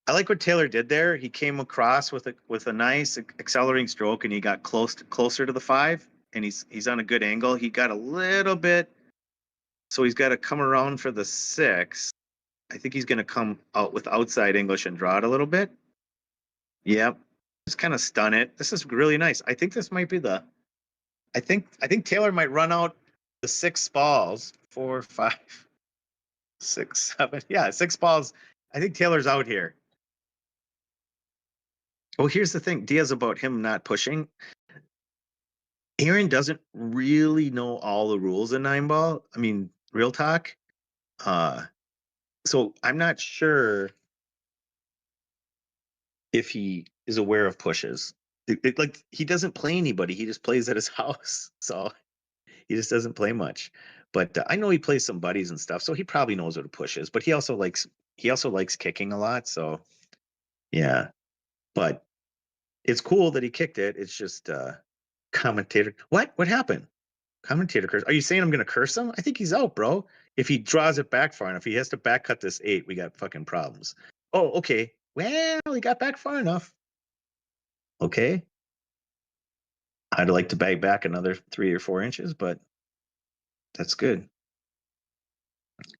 I like what Taylor did there. He came across with a nice accelerating stroke, and he got closer to the 5, and he's on a good angle. He got a little bit, so he's got to come around for the 6. I think he's going to come out with outside English and draw it a little bit. Yep, just kind of stun it. This is really nice. I think this might be the. I think Taylor might run out the 6 balls, 4, 5, 6, 7. Yeah, 6 balls. I think Taylor's out here. Well, here's the thing, Diaz, about him not pushing. Aaron doesn't really know all the rules in 9-ball. I mean, real talk. So I'm not sure if he is aware of pushes. Like he doesn't play anybody. He just plays at his house. So he just doesn't play much. But I know he plays some buddies and stuff, so he probably knows what a push is. But he also likes kicking a lot. So yeah. But it's cool that he kicked it. It's just commentator. What happened? Commentator curse. Are you saying I'm going to curse him? I think he's out, bro. If he draws it back far enough, he has to back cut this 8. We got fucking problems. Oh, okay. Well, he got back far enough. Okay. I'd like to bag back another 3 or 4 inches, but that's good.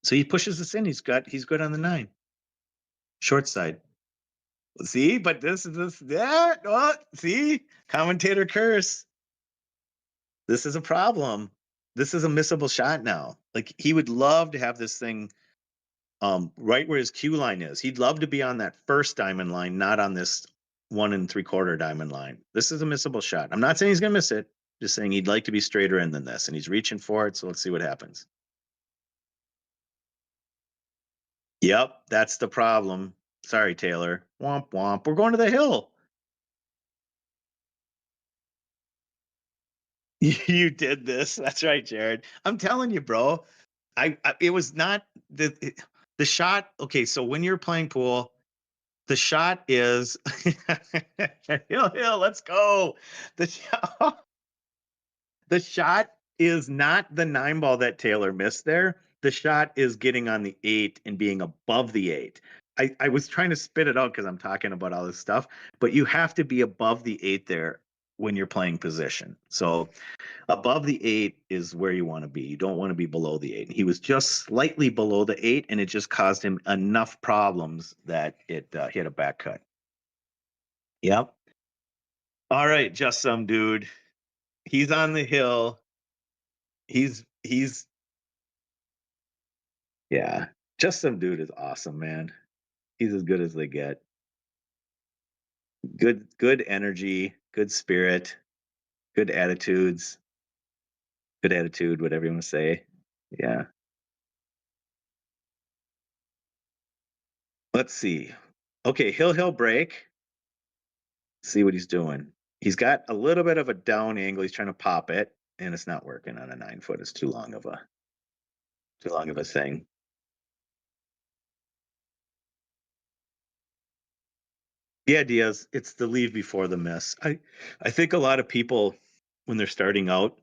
So he pushes this in. He's good on the 9. Short side. See, but this. Yeah. Oh, see, commentator curse. This is a problem. This is a missable shot now. Like he would love to have this thing right where his cue line is. He'd love to be on that first diamond line, not on this 1 3/4 diamond line. This is a missable shot. I'm not saying he's gonna miss it. Just saying he'd like to be straighter in than this, and he's reaching for it. So let's see what happens. Yep, that's the problem. Sorry, Taylor. Womp womp. We're going to the hill. You did this. That's right, Jared. I'm telling you, bro. It was not the shot. Okay, so when you're playing pool, the shot is hill. Let's go. The shot, the shot is not the 9 ball that Taylor missed there. The shot is getting on the 8 and being above the 8. I was trying to spit it out because I'm talking about all this stuff, but you have to be above the 8 there when you're playing position. So above the 8 is where you want to be. You don't want to be below the 8. He was just slightly below the 8, and it just caused him enough problems that it hit a back cut. Yep. All right, just some dude. He's on the hill. He's yeah. Just some dude is awesome, man. He's as good as they get. Good energy, good spirit, good attitudes. Good attitude, whatever you want to say. Yeah. Let's see. Okay, hill break. See what he's doing. He's got a little bit of a down angle. He's trying to pop it, and it's not working on a 9 foot. It's too long of a thing. The idea is it's the leave before the miss. I think a lot of people when they're starting out,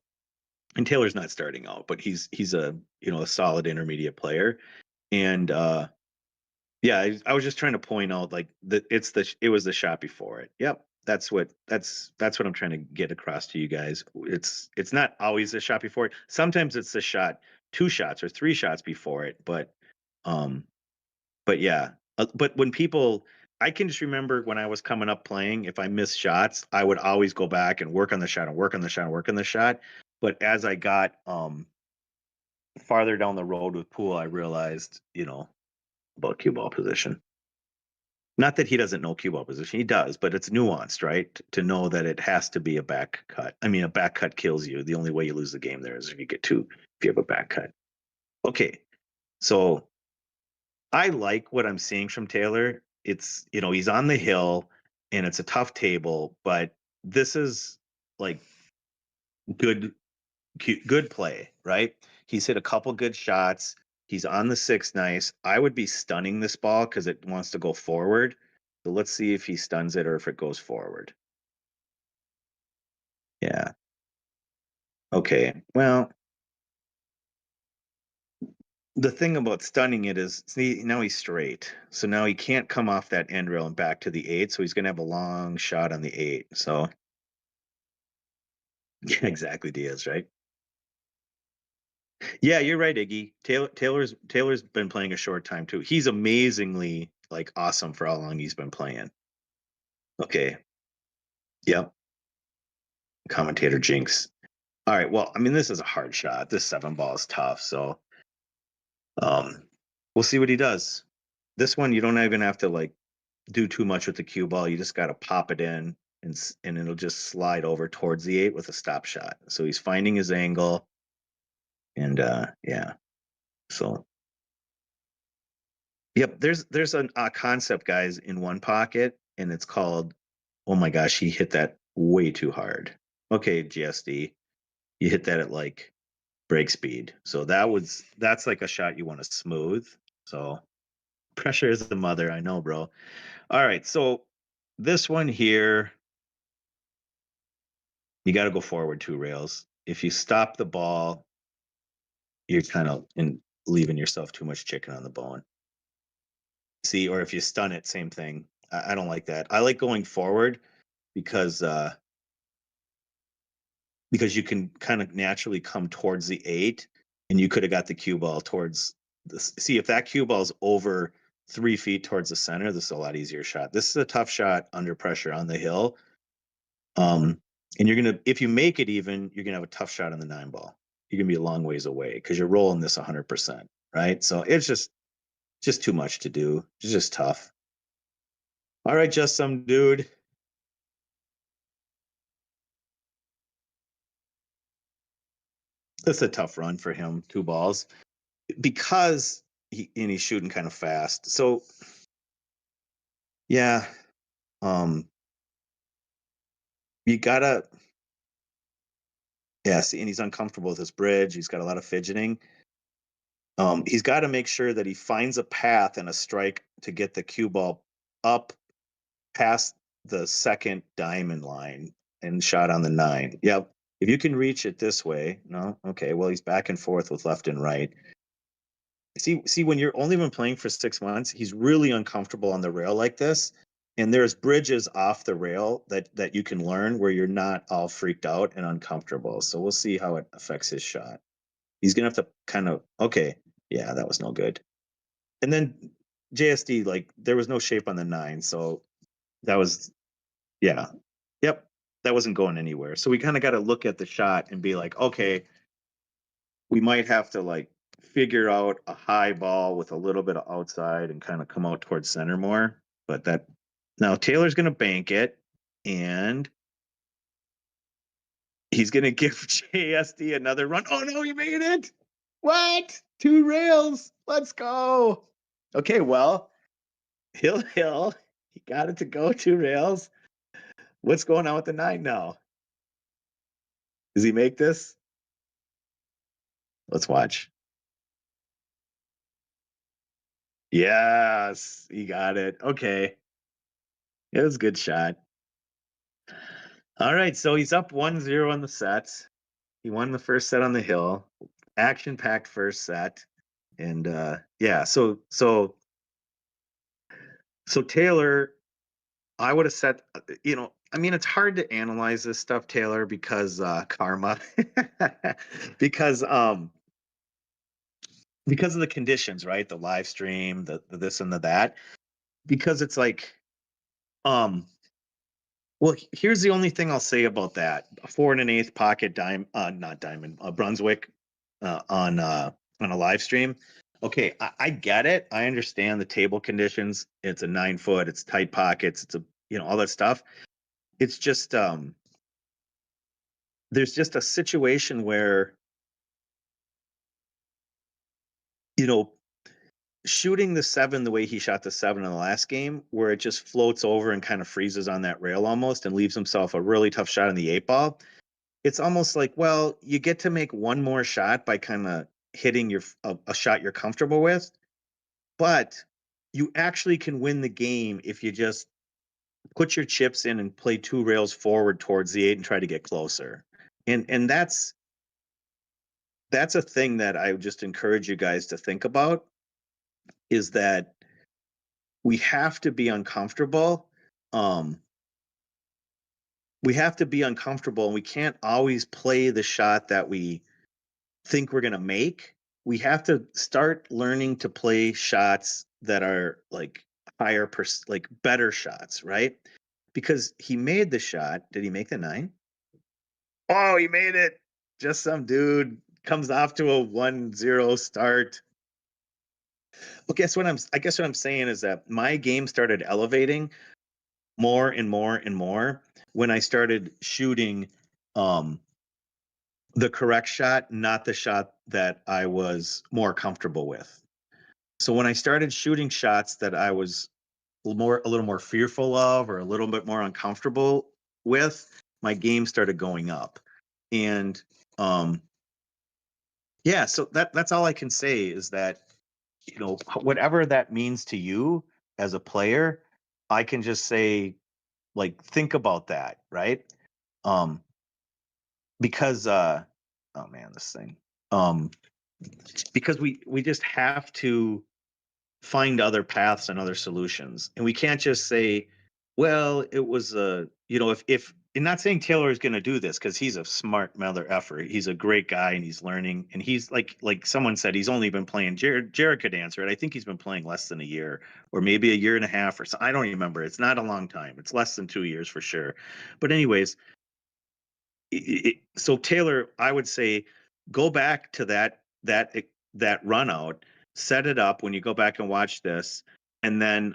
and Taylor's not starting out, but he's a a solid intermediate player, and yeah, I was just trying to point out like that it was the shot before it. Yep, that's what I'm trying to get across to you guys. It's not always the shot before it. Sometimes it's the shot 2 shots or 3 shots before it, um but yeah. But when people I can just remember when I was coming up playing, if I missed shots, I would always go back and work on the shot and work on the shot and work on the shot. But as I got farther down the road with pool, I realized, about cue ball position. Not that he doesn't know cue ball position, he does, but it's nuanced, right? To know that it has to be a back cut. I mean, a back cut kills you. The only way you lose the game there is if you have a back cut. Okay, so I like what I'm seeing from Taylor. It's he's on the hill, and it's a tough table, but this is like good good play, right? He's hit a couple good shots. He's on the 6 nice. I would be stunning this ball because it wants to go forward. So let's see if he stuns it or if it goes forward. Yeah. Okay. Well, the thing about stunning it is, see, now he's straight. So now he can't come off that end rail and back to the 8. So he's going to have a long shot on the 8. So, yeah, exactly, Diaz, right? Yeah, you're right, Iggy. Taylor's been playing a short time too. He's amazingly like awesome for how long he's been playing. Okay. Yep. Commentator Jinx. All right. Well, I mean, this is a hard shot. This 7 ball is tough. So we'll see what he does. This one you don't even have to like do too much with the cue ball. You just gotta pop it in and it'll just slide over towards the 8 with a stop shot. So he's finding his angle. And yeah. So yep, there's a concept, guys, in one pocket, and it's called, oh my gosh, he hit that way too hard. Okay, GSD, you hit that at like break speed. So that's like a shot you want to smooth. So pressure is the mother, I know, bro. All right, so this one here, you got to go forward 2 rails. If you stop the ball, you're kind of leaving yourself too much chicken on the bone. See, or if you stun it, same thing. I don't like that. I like going forward because you can kind of naturally come towards the 8, and you could have got the cue ball towards this. See, if that cue ball is over 3 feet towards the center, this is a lot easier shot. This is a tough shot under pressure on the hill. And if you make it even, you're gonna have a tough shot on the 9 ball. You're gonna be a long ways away because you're rolling this 100%, right? So it's just just too much to do. It's just tough. All right, just some dude. That's a tough run for him. 2 balls because he's shooting kind of fast. So yeah, you gotta. Yeah, see, and he's uncomfortable with his bridge. He's got a lot of fidgeting. He's got to make sure that he finds a path and a strike to get the cue ball up past the second diamond line and shot on the 9. Yep. If you can reach it this way, no, okay. Well, he's back and forth with left and right. See, when you're only been playing for 6 months, he's really uncomfortable on the rail like this. And there's bridges off the rail that you can learn where you're not all freaked out and uncomfortable. So we'll see how it affects his shot. He's gonna have to kind of okay, yeah, that was no good. And then JSD, like there was no shape on the 9, so that was yeah, yep, that wasn't going anywhere. So we kind of got to look at the shot and be like, okay, we might have to like figure out a high ball with a little bit of outside and kind of come out towards center more. But that now Taylor's gonna bank it and he's gonna give JSD another run. Oh no, he made it! What? 2 rails. Let's go. Okay, well, Hill. He got it to go 2 rails. What's going on with the 9 now? Does he make this? Let's watch. Yes, he got it. Okay. It was a good shot. All right, so he's up 1-0 on the sets. He won the first set on the hill. Action-packed first set. And yeah, so Taylor, I would have said, I mean, it's hard to analyze this stuff, Taylor, because karma, because of the conditions, right? The live stream, the this and the that. Because it's like, well, here's the only thing I'll say about that: a 4 1/8 pocket not diamond, Brunswick, on a live stream. Okay, I get it. I understand the table conditions. It's a 9 foot. It's tight pockets. It's all that stuff. It's just there's just a situation where shooting the 7 the way he shot the 7 in the last game, where it just floats over and kind of freezes on that rail almost and leaves himself a really tough shot in the 8 ball. It's almost like, well, you get to make one more shot by kind of hitting a shot you're comfortable with, but you actually can win the game if you just put your chips in and play 2 rails forward towards the 8 and try to get closer. And that's a thing that I would just encourage you guys to think about, is that we have to be uncomfortable. We have to be uncomfortable, and we can't always play the shot that we think we're going to make. We have to start learning to play shots that are like like better shots, right? Because he made the shot. Did he make the 9? Oh, he made it. Just some dude comes off to a 1-0 start. Well, I guess what I'm saying is that my game started elevating more and more and more when I started shooting the correct shot, not the shot that I was more comfortable with. So when I started shooting shots that I was a little more fearful of or a little bit more uncomfortable with, my game started going up. And yeah, so that's all I can say is that whatever that means to you as a player, I can just say, like, think about that, right? Because oh man, this thing. Because we just have to find other paths and other solutions, and we can't just say, well, it was if and not saying Taylor is going to do this, because he's a smart mother effer. He's a great guy and he's learning, and he's like someone said, he's only been playing. Jared could answer it. I think he's been playing less than a year, or maybe a year and a half, or so. I don't remember. It's not a long time. It's less than 2 years for sure. But anyways, so Taylor, I would say, go back to that run out, set it up when you go back and watch this, and then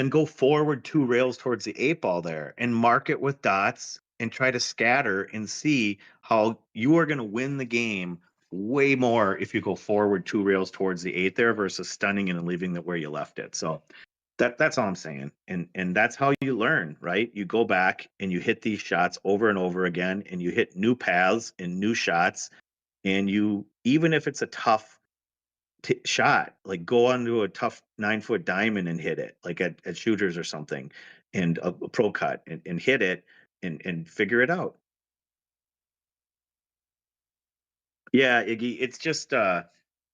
go forward 2 rails towards the 8 ball there and mark it with dots and try to scatter and see how you are going to win the game way more if you go forward 2 rails towards the 8 there versus stunning it and leaving it where you left it. So that's all I'm saying. And that's how you learn, right? You go back and you hit these shots over and over again, and you hit new paths and new shots. And you, even if it's a tough shot, like go onto a tough 9-foot diamond and hit it, like at shooters or something, and a pro cut and hit it and figure it out. Yeah, Iggy, it's just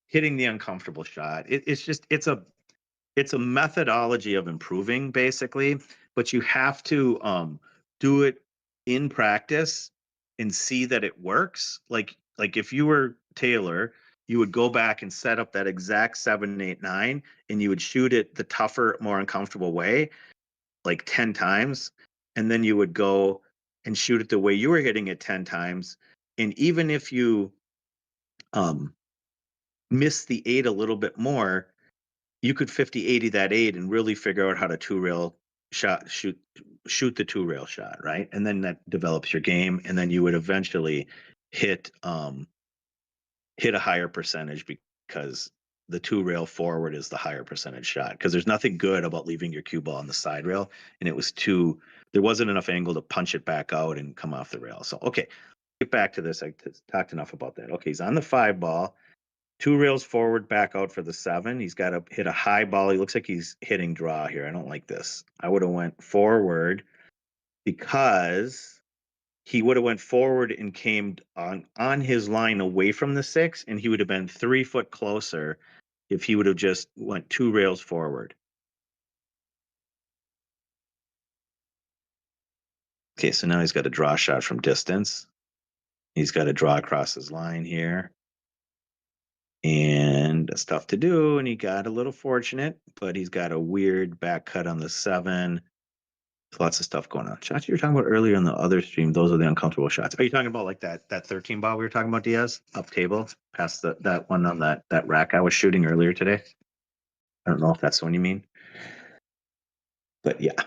hitting the uncomfortable shot. It's a methodology of improving basically, but you have to do it in practice and see that it works. Like if you were Taylor, you would go back and set up that exact 7, 8, 9, and you would shoot it the tougher, more uncomfortable way, like 10 times, and then you would go and shoot it the way you were hitting it 10 times. And even if you miss the 8 a little bit more, you could 50-80 that 8 and really figure out how to 2-rail shoot the 2-rail shot, right? And then that develops your game, and then you would eventually hit a higher percentage because the 2-rail forward is the higher percentage shot. Because there's nothing good about leaving your cue ball on the side rail, and there wasn't enough angle to punch it back out and come off the rail. So okay, get back to this. I talked enough about that. Okay, he's on the 5 ball. 2 rails forward, back out for the 7. He's got to hit a high ball. He looks like he's hitting draw here. I don't like this. I would have went forward because he would have went forward and came on his line away from the 6, and he would have been 3 foot closer if he would have just went 2 rails forward. Okay, so now he's got a draw shot from distance. He's got to draw across his line here. And that's tough to do, and he got a little fortunate, but he's got a weird back cut on the 7. There's lots of stuff going on. Shots you were talking about earlier in the other stream, those are the uncomfortable shots. Are you talking about like that 13 ball we were talking about, Diaz? Up table, past that one on that rack I was shooting earlier today? I don't know if that's the one you mean. But yeah.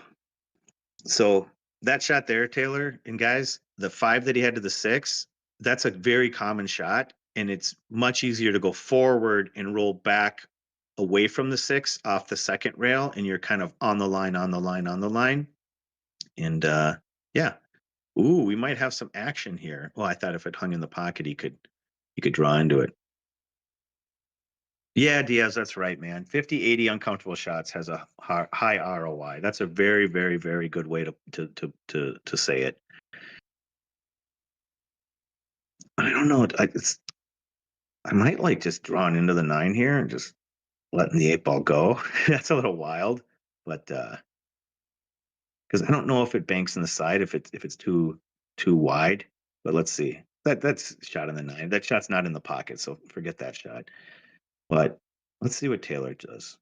So that shot there, Taylor, and guys, the 5 that he had to the 6, that's a very common shot. And it's much easier to go forward and roll back away from the 6 off the second rail, and you're kind of on the line. And yeah. Ooh, we might have some action here. Well, I thought if it hung in the pocket, he could draw into it. Yeah, Diaz, that's right, man. 50-80 uncomfortable shots has a high ROI. That's a very, very, very good way to say it. I don't know. I might like just drawing into the 9 here and just letting the 8 ball go. That's a little wild, but because I don't know if it banks in the side if it's too wide. But let's see. That's shot in the 9. That shot's not in the pocket, so forget that shot. But let's see what Taylor does.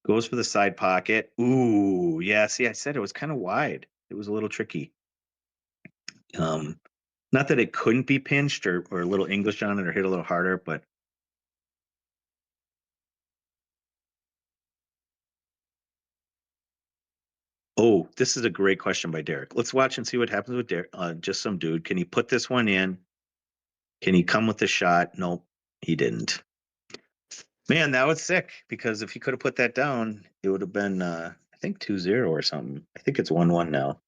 Goes for the side pocket. Ooh, yeah. See, I said it was kind of wide. It was a little tricky. Not that it couldn't be pinched or a little English on it or hit a little harder, but oh, this is a great question by Derek. Let's watch and see what happens with Derek. Just some dude. Can he put this one in? Can he come with the shot? Nope, he didn't. Man, that was sick because if he could have put that down, it would have been, I think 2-0 or something. I think it's 1-1 now.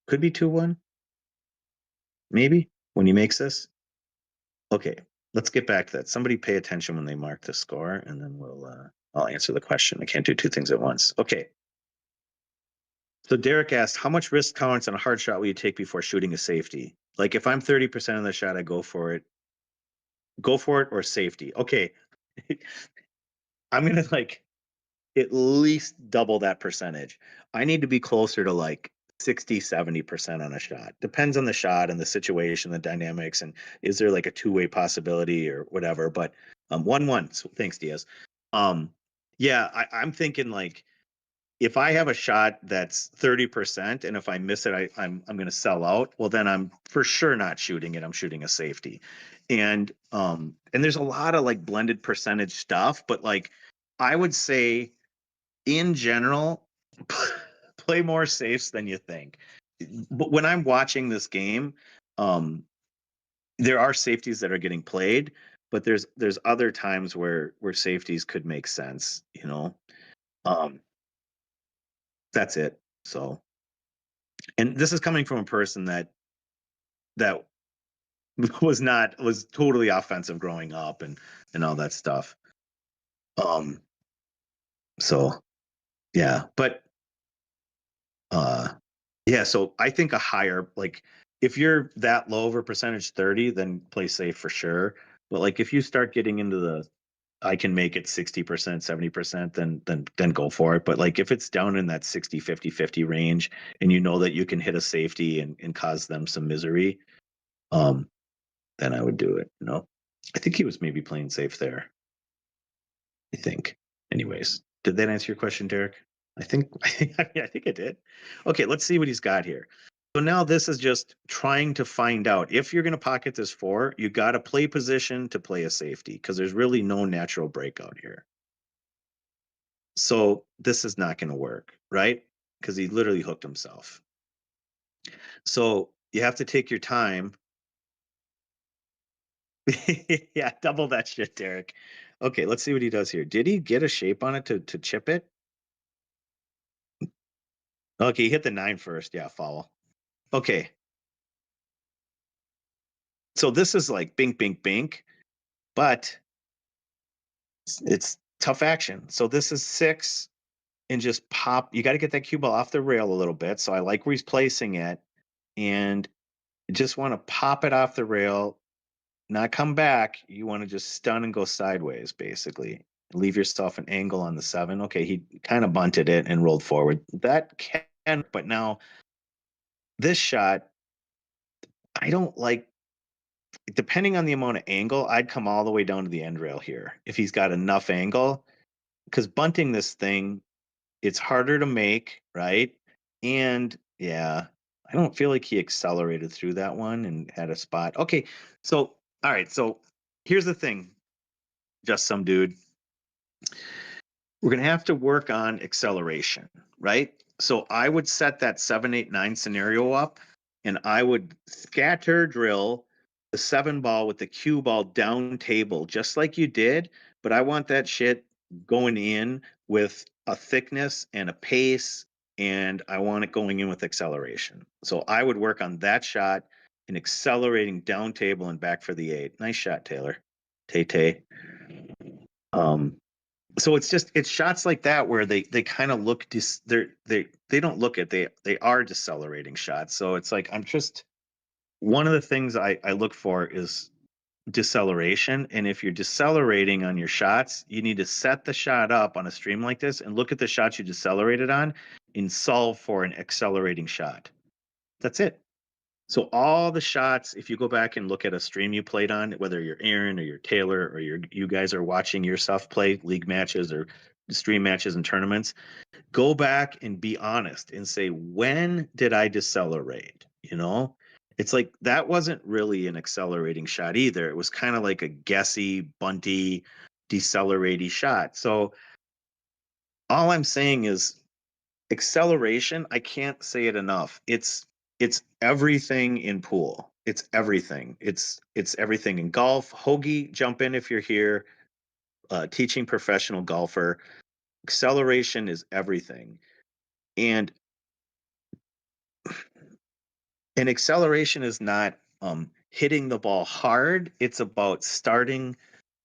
Could be 2-1. Maybe when he makes this. Okay, let's get back to that. Somebody pay attention when they mark the score, and then I'll answer the question. I can't do 2 things at once. Okay. So Derek asked, how much risk tolerance on a hard shot will you take before shooting a safety? Like if I'm 30% of the shot, I go for it. Go for it or safety. Okay. I'm going to like at least double that percentage. I need to be closer to like 60-70% on a shot. Depends on the shot and the situation, the dynamics, and is there like a 2-way possibility or whatever. But 1-1. So thanks, Diaz. Yeah, I'm thinking like if I have a shot that's 30%, and if I miss it, I'm going to sell out. Well, then I'm for sure not shooting it. I'm shooting a safety, and there's a lot of like blended percentage stuff, but like I would say in general, play more safes than you think. But when I'm watching this game, there are safeties that are getting played, but there's other times where safeties could make sense. You know, um, that's it. So, and this is coming from a person that was totally offensive growing up and all that stuff. Um, so yeah, but yeah, so I think a higher, like if you're that low of a percentage 30, then play safe for sure. But like if you start getting into the I can make it 60%, 70%, then go for it. But like if it's down in that 60, 50, 50 range and you know that you can hit a safety and cause them some misery, then I would do it. You know? I think he was maybe playing safe there. I think. Anyways, did that answer your question, Derek? I think I think it did. Okay, let's see what he's got here. So now this is just trying to find out if you're going to pocket this 4, you got to play position to play a safety because there's really no natural breakout here. So this is not going to work, right? Because he literally hooked himself. So you have to take your time. Yeah, double that shit, Derek. Okay, let's see what he does here. Did he get a shape on it to chip it? Okay, he hit the 9 first. Yeah, foul. Okay. So this is like bink, bink, bink, but it's tough action. So this is 6 and just pop. You got to get that cue ball off the rail a little bit. So I like where he's placing it and just want to pop it off the rail, not come back. You want to just stun and go sideways, basically. Leave yourself an angle on the 7. Okay, he kind of bunted it and rolled forward. That can, but now this shot, I don't like, depending on the amount of angle, I'd come all the way down to the end rail here if he's got enough angle. Because bunting this thing, it's harder to make, right? And yeah, I don't feel like he accelerated through that one and had a spot. Okay, so all right, so here's the thing, just some dude. We're gonna have to work on acceleration, right? So I would set that 7, 8, 9 scenario up, and I would scatter drill the 7 ball with the cue ball down table, just like you did. But I want that shit going in with a thickness and a pace, and I want it going in with acceleration. So I would work on that shot and accelerating down table and back for the 8. Nice shot, Taylor. Tay. So it's shots like that where they kind of look they don't look at they are decelerating shots. So it's like I'm just one of the things I look for is deceleration. And if you're decelerating on your shots, you need to set the shot up on a stream like this and look at the shots you decelerated on and solve for an accelerating shot. That's it. So all the shots, if you go back and look at a stream you played on, whether you're Aaron or you're Taylor or you guys are watching yourself play league matches or stream matches and tournaments, go back and be honest and say, when did I decelerate? You know, it's like that wasn't really an accelerating shot either. It was kind of like a guessy, bunty, decelerating shot. So all I'm saying is acceleration, I can't say it enough. It's everything in pool. It's everything. It's everything in golf. Hoagie, jump in if you're here. Teaching professional golfer. Acceleration is everything. And acceleration is not hitting the ball hard. It's about starting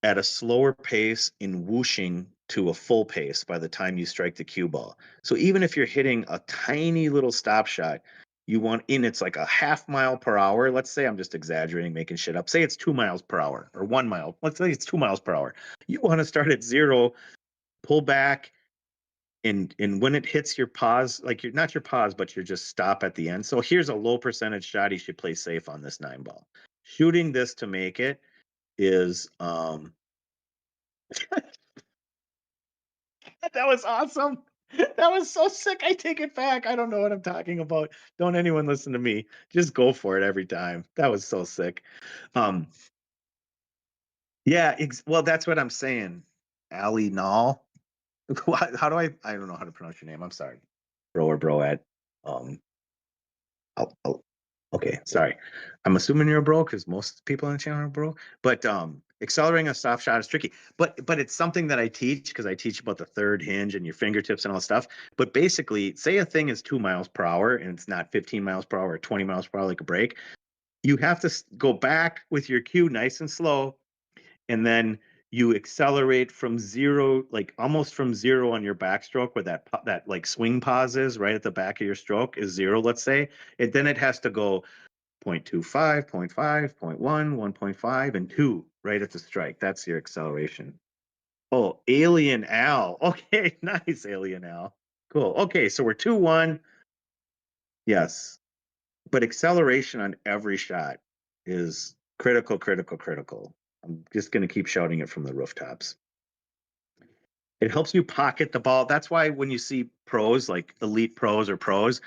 at a slower pace and whooshing to a full pace by the time you strike the cue ball. So even if you're hitting a tiny little stop shot, you want in it's like a half mile per hour. Let's say I'm just exaggerating, making shit up. Say it's 2 miles per hour or 1 mile. Let's say it's 2 miles per hour. You want to start at 0, pull back, and when it hits your pause, like you're not your pause, but you're just stop at the end. So here's a low percentage shot. He should play safe on this 9 ball. Shooting this to make it is that was awesome. That was so sick. I take it back. I don't know what I'm talking about. Don't anyone listen to me. Just go for it every time. That was so sick. Um, yeah, well, that's what I'm saying. Ali Nall. How do I don't know how to pronounce your name. I'm sorry. Bro or broette. Um, I'll okay, sorry. I'm assuming you're a bro because most people on the channel are bro. But accelerating a soft shot is tricky. But it's something that I teach because I teach about the third hinge and your fingertips and all that stuff. But basically, say a thing is 2 miles per hour and it's not 15 miles per hour or 20 miles per hour like a break. You have to go back with your cue nice and slow, and then you accelerate from zero, like almost from zero on your backstroke, where that like swing pause is right at the back of your stroke is zero, let's say. And then it has to go 0.25, 0.5, 0.1, 1.5, and 2 right at the strike. That's your acceleration. Oh, Alien Al. Okay, nice, Alien Al. Cool. Okay, so we're 2-1. Yes. But acceleration on every shot is critical, critical, critical. I'm just going to keep shouting it from the rooftops. It helps you pocket the ball. That's why when you see pros, like elite pros or pros,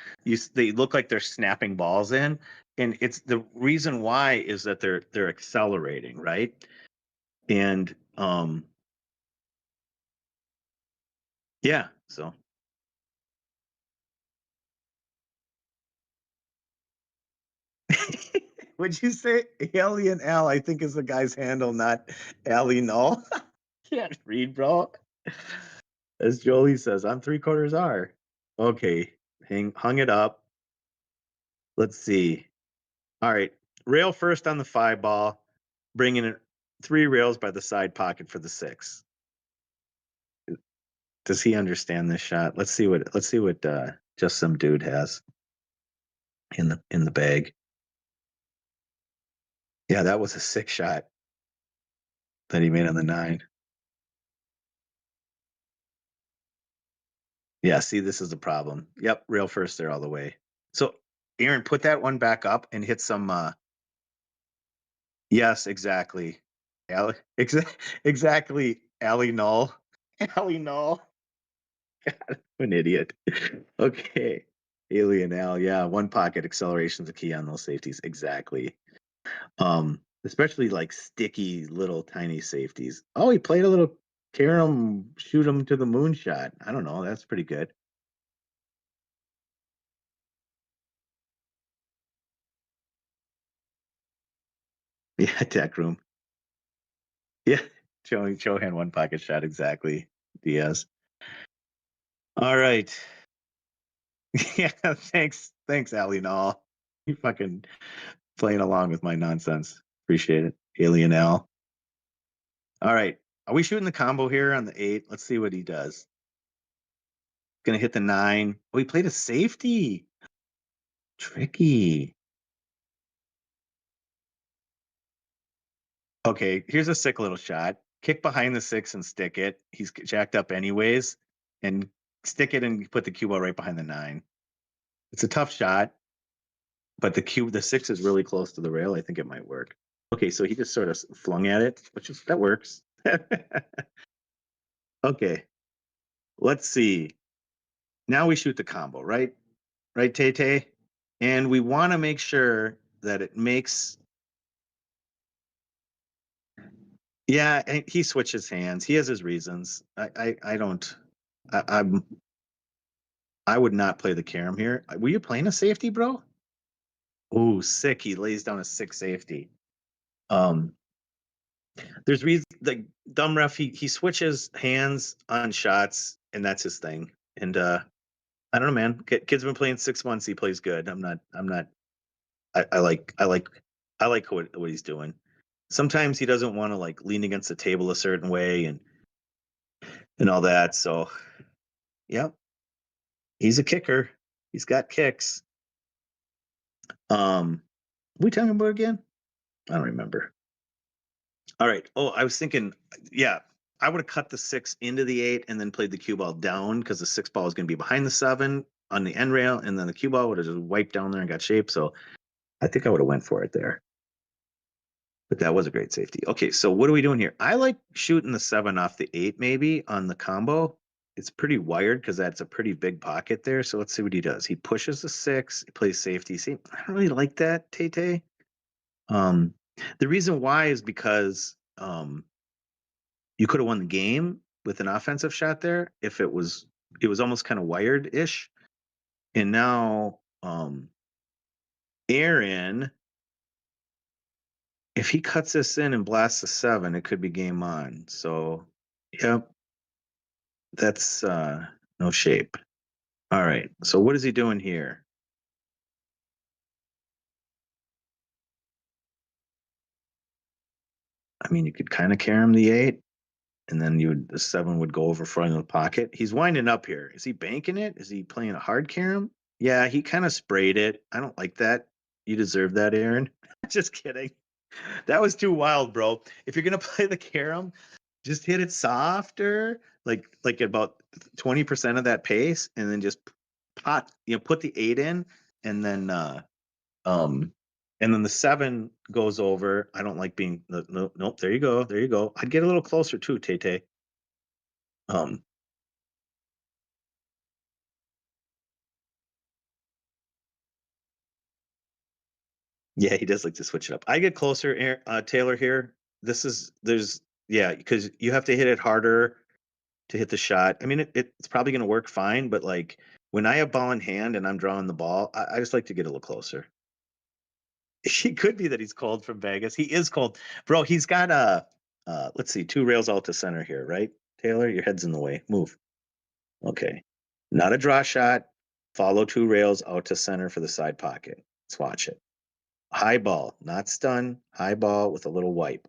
they look like they're snapping balls in, and it's the reason why is that they're accelerating, right? And yeah, so would you say Alien Al? I think is the guy's handle, not Ali Null. Can't read, bro. As Jolie says, I'm 3/4 R. Okay, hung it up. Let's see. All right, rail first on the 5 ball, bringing it 3 rails by the side pocket for the 6. Does he understand this shot? Let's see what Justsomedude has in the bag. Yeah, that was a sick shot that he made on the 9. Yeah, see, this is the problem. Yep, rail first there all the way. So, Aaron, put that one back up and hit some. Yes, exactly. Exactly. Ali Null. Ali Null. I'm an idiot. Okay. Alien Al. Yeah, one pocket acceleration is the key on those safeties. Exactly. Especially like sticky little tiny safeties. Oh, he played a little carom, shoot him to the moon shot. I don't know. That's pretty good. Yeah, tech room. Yeah, Chohan one pocket shot exactly. Diaz. All right. Yeah, thanks, Ali Nall. You fucking playing along with my nonsense. Appreciate it, Alien Al. All right, are we shooting the combo here on the 8? Let's see what he does. Gonna hit the 9. Oh, he played a safety. Tricky. Okay, here's a sick little shot. Kick behind the 6 and stick it. He's jacked up anyways, and stick it and put the cue ball right behind the 9. It's a tough shot, but the 6 is really close to the rail. I think it might work. Okay, so he just sort of flung at it, that works. Okay, let's see. Now we shoot the combo, right? Right, Tay? And we want to make sure that it makes. Yeah, and he switches hands. He has his reasons. I don't. I'm. I would not play the carom here. Were you playing a safety, bro? Oh, sick. He lays down a 6 safety. There's reason the dumb ref. He switches hands on shots, and that's his thing. And I don't know, man. Kid's been playing 6 months. He plays good. I'm not. I like what he's doing. Sometimes he doesn't want to like lean against the table a certain way and all that. So, yep, he's a kicker. He's got kicks. We talking about again? I don't remember. All right. Oh, I was thinking, yeah, I would have cut the 6 into the 8 and then played the cue ball down because the 6 ball is going to be behind the 7 on the end rail, and then the cue ball would have just wiped down there and got shape. So I think I would have went for it there. But that was a great safety. Okay, so what are we doing here? I like shooting the 7 off the 8 maybe on the combo. it's pretty wired because that's a pretty big pocket there. So let's see what he does. He pushes the 6, he plays safety. See, I don't really like that, Tay. The reason why is because you could have won the game with an offensive shot there if it was almost kind of wired-ish. And now Aaron, if he cuts this in and blasts a 7, it could be game on. So yep, that's no shape. All right. So what is he doing here? I mean, you could kind of carry him the 8, and then the 7 would go over front of the pocket. He's winding up here. Is he banking it? Is he playing a hard carom? Yeah, he kind of sprayed it. I don't like that. You deserve that, Aaron. Just kidding. That was too wild, bro. If you're gonna play the carom, just hit it softer, like at about 20% of that pace, and then just put the 8 in, and then and then the 7 goes over. I don't like being nope. There you go. I'd get a little closer too, Tay. Yeah, he does like to switch it up. I get closer, Taylor here. Because you have to hit it harder to hit the shot. I mean, it's probably going to work fine, but like when I have ball in hand and I'm drawing the ball, I just like to get a little closer. He could be that he's cold from Vegas. He is cold, bro. He's got let's see, 2 rails out to center here, right? Taylor, your head's in the way. Move. Okay, not a draw shot. Follow 2 rails out to center for the side pocket. Let's watch it. High ball, not stun. High ball with a little wipe.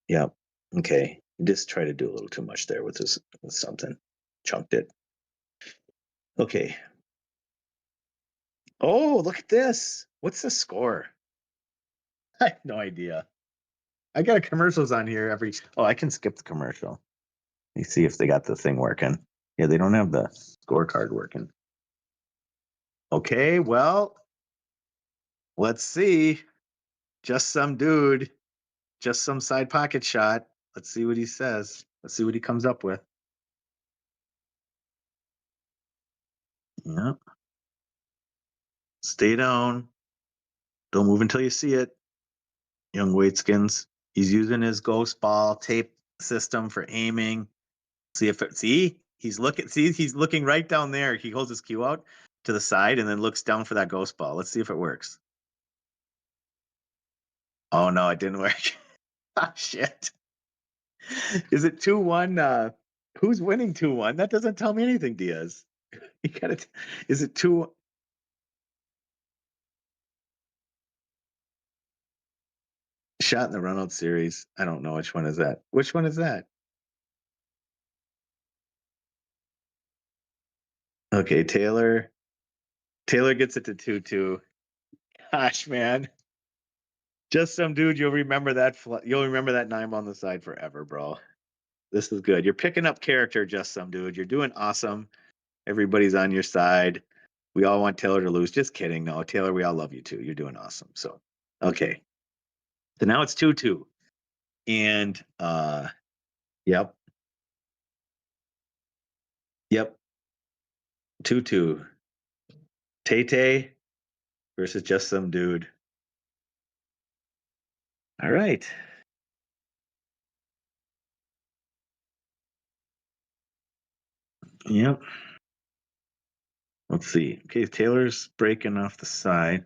Yep. Okay. Just try to do a little too much there with something. Chunked it. Okay. Oh, look at this. What's the score? I have no idea. I got commercials on here oh, I can skip the commercial. Let me see if they got the thing working. Yeah, they don't have the scorecard working. Okay, well, let's see. Just some dude. Just some side pocket shot. Let's see what he says. Let's see what he comes up with. Yep. Stay down. Don't move until you see it. Young Waitskins. He's using his ghost ball tape system for aiming. He's looking right down there. He holds his cue out to the side and then looks down for that ghost ball. Let's see if it works. Oh no, it didn't work. Ah, shit. Is it 2-1? Who's winning 2-1? That doesn't tell me anything, Diaz. You gotta. Is it 2? Shot in the Reynolds series. I don't know which one is that. Which one is that? Okay, Taylor. Taylor gets it to 2-2. Gosh, man. Just some dude. You'll remember that 9 on the side forever, bro. This is good. You're picking up character, just some dude. You're doing awesome. Everybody's on your side. We all want Taylor to lose. Just kidding. No, Taylor, we all love you too. You're doing awesome. So, okay. So now it's 2-2. And yep. Yep. 2-2. Tay versus just some dude. All right. Yep. Let's see. Okay, Taylor's breaking off the side.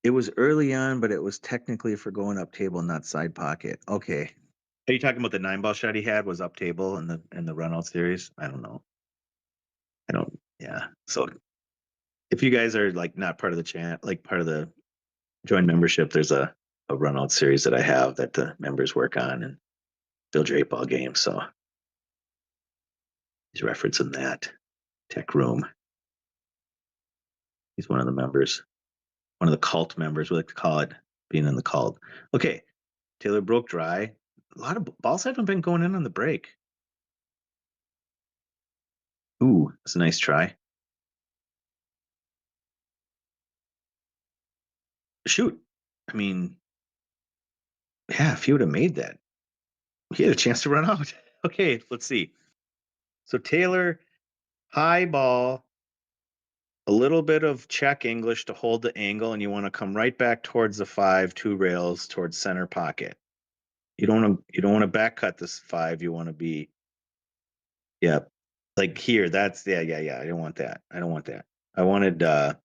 It was early on, but it was technically for going up table, not side pocket. Okay. Are you talking about the 9-ball shot he had was up table in the Reynolds series? I don't know. Yeah. So if you guys are like not part of the chat, like part of the join membership, there's a Reynolds series that I have that the members work on and build your 8-ball game. So he's referencing that. Tech Room. He's one of the members, one of the cult members, we like to call it, being in the cult. Okay. Taylor broke dry. A lot of balls haven't been going in on the break. Ooh, that's a nice try. shoot. I mean, yeah, if he would have made that, he had a chance to run out. Okay, let's see. So Taylor, high ball, a little bit of check English to hold the angle, and you want to come right back towards the 5, 2 rails towards center pocket. You don't want to back cut this 5. You want to be, yeah, like here. That's yeah. I don't want that. I don't want that. I wanted to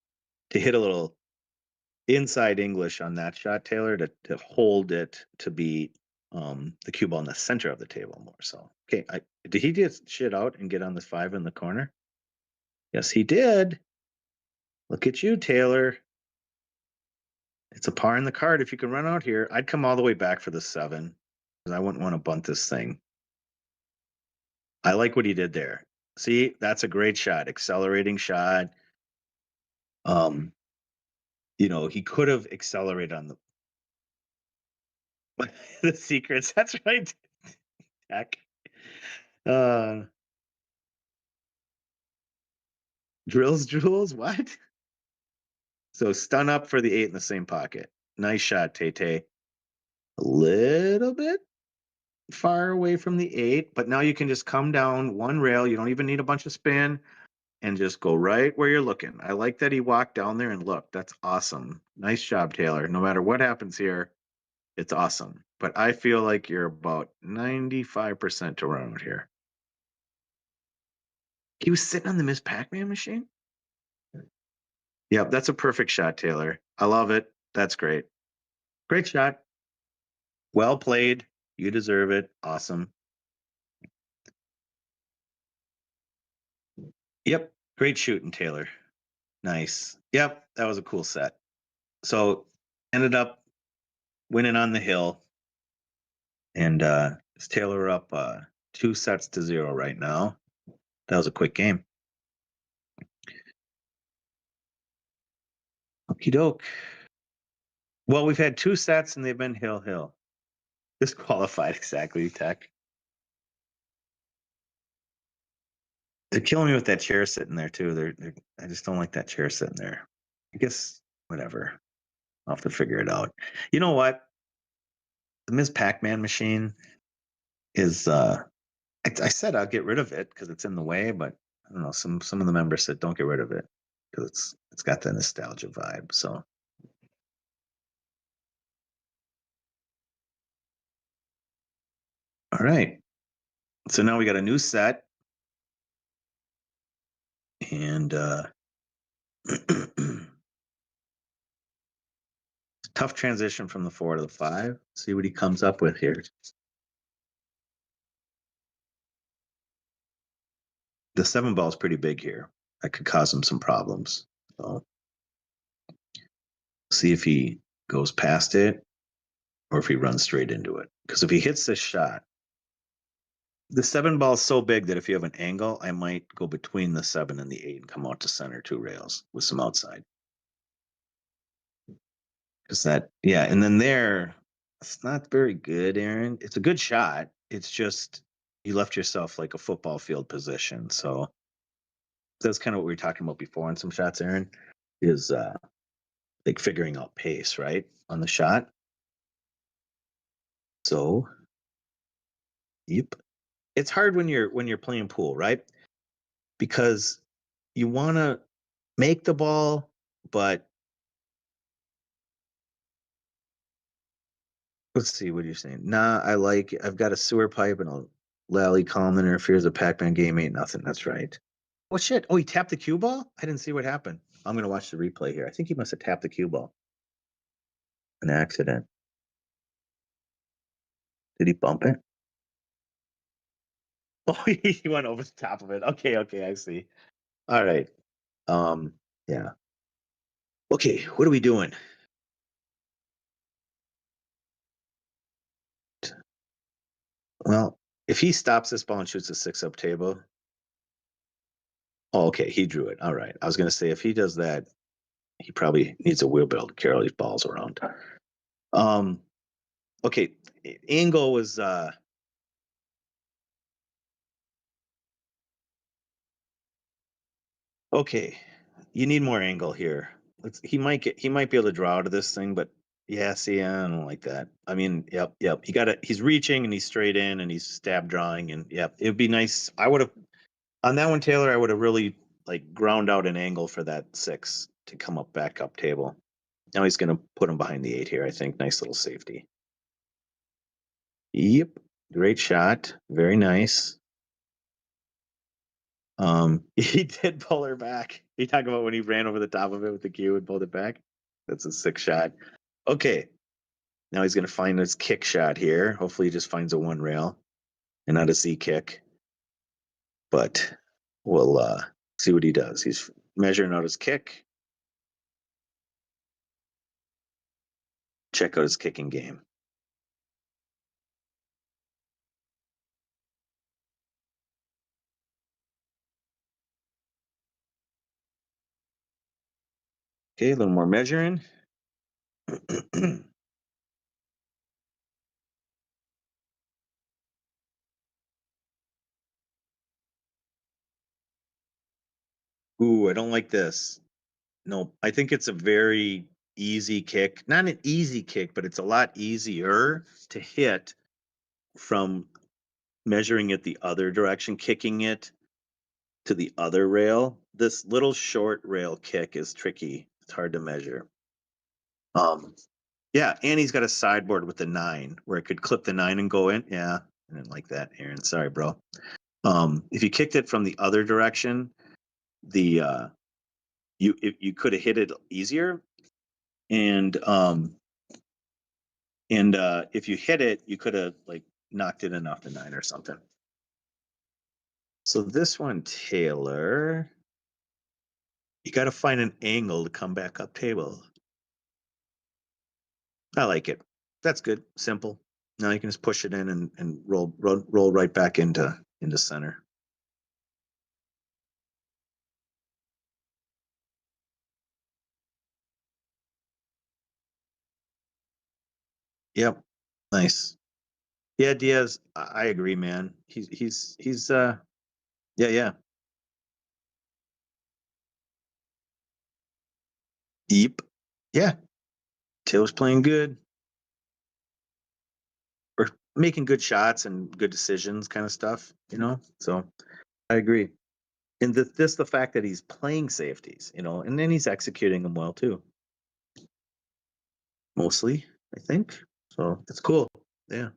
hit a little inside English on that shot, Taylor, to hold it to be the cue ball in the center of the table more. So okay, did he just shit out and get on the 5 in the corner? Yes, he did. Look at you, Taylor. It's a par in the card if you can run out here. I'd come all the way back for the 7 because I wouldn't want to bunt this thing. I like what he did there. See, that's a great shot, accelerating shot. He could have accelerated on the secrets. That's right. Heck. Drills, jewels, what? So stun up for the 8 in the same pocket. Nice shot, Tay. A little bit far away from the 8, but now you can just come down one rail. You don't even need a bunch of spin and just go right where you're looking. I like that he walked down there and looked. That's awesome. Nice job, Taylor. No matter what happens here, it's awesome. But I feel like you're about 95% to run out here. He was sitting on the Miss Pac-Man machine? Yep, that's a perfect shot, Taylor. I love it. That's great. Great shot. Well played. You deserve it. Awesome. Yep. Great shooting, Taylor. Nice. Yep. That was a cool set. So ended up winning on the hill. And it's Taylor up 2-0 right now. That was a quick game. Okie doke. Well, we've had 2 sets and they've been hill. Disqualified exactly, Tech. They're killing me with that chair sitting there too. I just don't like that chair sitting there. I guess whatever. I'll have to figure it out. You know what? The Ms. Pac-Man machine is I said I'll get rid of it because it's in the way, but I don't know. Some of the members said don't get rid of it because it's got the nostalgia vibe. So all right. So now we got a new set. And tough transition from the 4 to the 5. See what he comes up with here. The 7 ball is pretty big here. That could cause him some problems. So see if he goes past it or if he runs straight into it. Because if he hits this shot, the 7 ball is so big that if you have an angle, I might go between the 7 and the 8 and come out to center 2 rails with some outside. Because and then there, it's not very good, Aaron. It's a good shot. It's just you left yourself like a football field position. So that's kind of what we were talking about before on some shots, Aaron, is like figuring out pace, right, on the shot. So, yep, it's hard when you're playing pool, right? Because you want to make the ball, but let's see what you're saying. Nah, I've got a sewer pipe and a lally column interferes. A Pac-Man game ain't nothing. That's right. What shit? Oh, he tapped the cue ball? I didn't see what happened. I'm gonna watch the replay here. I think he must have tapped the cue ball. An accident. Did he bump it? Oh, he went over the top of it. Okay, I see. All right. Yeah. Okay, what are we doing? Well, if he stops this ball and shoots a 6-up table. Oh, okay, he drew it. All right. I was gonna say if he does that, he probably needs a wheelbarrow to carry all these balls around. Okay, angle was okay. You need more angle here. he might be able to draw out of this thing, but yeah, see, I don't like that. I mean, yep. He's reaching and he's straight in and he's stab drawing and yep. It'd be nice. I would have on that one, Taylor. I would have really like ground out an angle for that 6 to come up back up table. Now he's going to put him behind the 8 here. I think nice little safety. Yep, great shot. Very nice. He did pull her back. You talk about when he ran over the top of it with the cue and pulled it back. That's a sick shot. Okay, now he's going to find his kick shot here. Hopefully, he just finds a 1 rail and not a Z kick. But we'll see what he does. He's measuring out his kick. Check out his kicking game. Okay, a little more measuring. Ooh, I don't like this. No, I think it's a very easy kick. Not an easy kick, but it's a lot easier to hit from measuring it the other direction, kicking it to the other rail. This little short rail kick is tricky. It's hard to measure. Yeah, and he's got a sideboard with the 9 where it could clip the 9 and go in. Yeah, I didn't like that, Aaron. Sorry, bro. If you kicked it from the other direction, the you could have hit it easier, and if you hit it, you could have like knocked it in off the 9 or something. So this one, Taylor, you got to find an angle to come back up table. I like it. That's good. Simple. Now you can just push it in and roll right back into center. Yep. Nice. Yeah, Diaz, I agree, man. He's yeah. Yep. Yeah. Taylor's playing good. Or making good shots and good decisions kind of stuff, you know? So I agree. And the fact that he's playing safeties, you know, and then he's executing them well too. Mostly, I think. So it's cool. Yeah.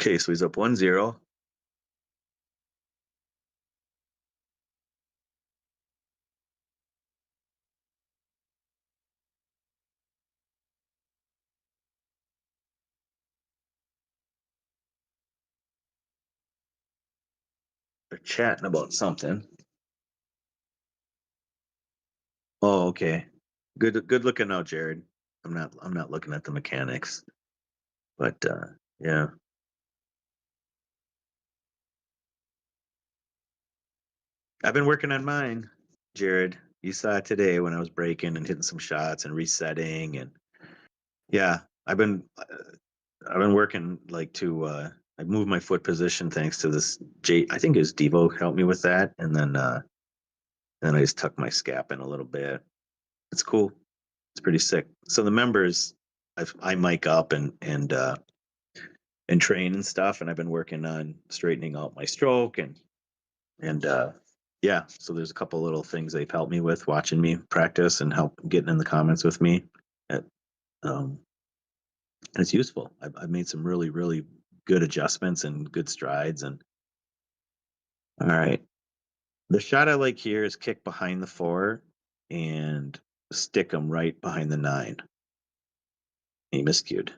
Okay, so he's up 1-0. They're chatting about something. Oh, okay. Good looking out, Jared. I'm not looking at the mechanics. But yeah. I've been working on mine, Jared. You saw it today when I was breaking and hitting some shots and resetting and yeah, I've been working like to I moved my foot position thanks to this I think it was Devo helped me with that and then I just tucked my scap in a little bit. It's cool. It's pretty sick. So the members I mic up and train and stuff and I've been working on straightening out my stroke and yeah, so there's a couple little things they've helped me with watching me practice and help getting in the comments with me. At, and it's useful. I've made some really, really good adjustments and good strides. And all right, the shot I like here is kick behind the 4 and stick them right behind the 9. He miscued.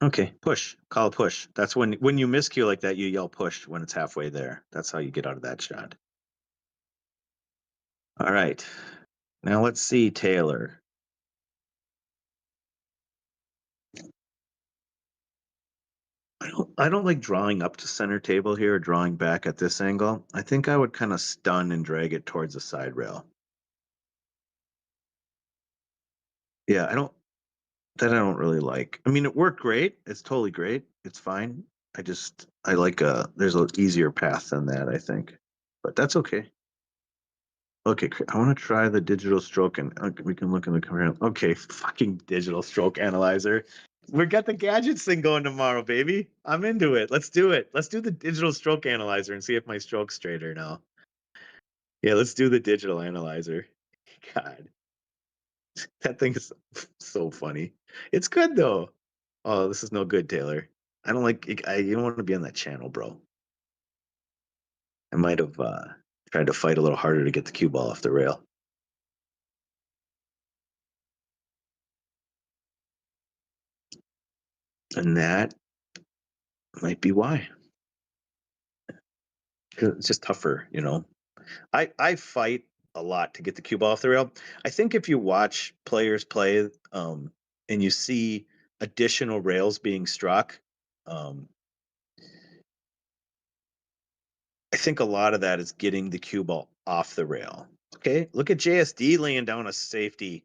Okay, push. Call a push. That's when you miscue like that, you yell push when it's halfway there. That's how you get out of that shot. All right. Now let's see, Taylor. I don't like drawing up to center table here or drawing back at this angle. I think I would kind of stun and drag it towards the side rail. Yeah, I don't really like. I mean, it worked great. It's totally great. It's fine. I like there's an easier path than that, I think. but that's okay. Okay, I want to try the digital stroke, and we can look in the camera. Okay, fucking digital stroke analyzer. We got the gadgets thing going tomorrow, baby. I'm into it. Let's do it. Let's do the digital stroke analyzer and see if my stroke's straighter now. Yeah, let's do the digital analyzer. God, that thing is so funny. It's good though. Oh, this is no good, Taylor. I don't like. You don't want to be on that channel, bro. I might have tried to fight a little harder to get the cue ball off the rail. And that might be why. 'Cause it's just tougher, you know. I fight a lot to get the cue ball off the rail. I think if you watch players play and you see additional rails being struck, I think a lot of that is getting the cue ball off the rail. Okay, look at JSD laying down a safety.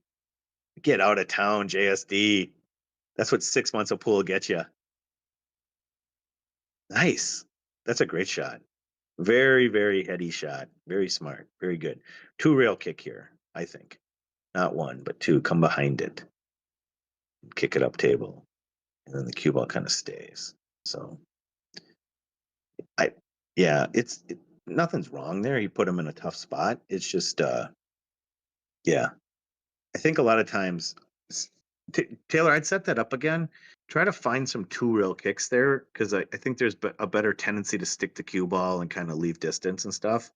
Get out of town, JSD. That's what 6 months of pool will get you. Nice. That's a great shot. Very, very heady shot. Very smart. Very good. 2 rail kick here, I think. Not 1, but 2. Come behind it. Kick it up table. And then the cue ball kind of stays. So nothing's wrong there. You put him in a tough spot. It's just yeah. I think a lot of times Taylor, I'd set that up again. Try to find some 2 rail kicks there because I think there's a better tendency to stick the cue ball and kind of leave distance and stuff.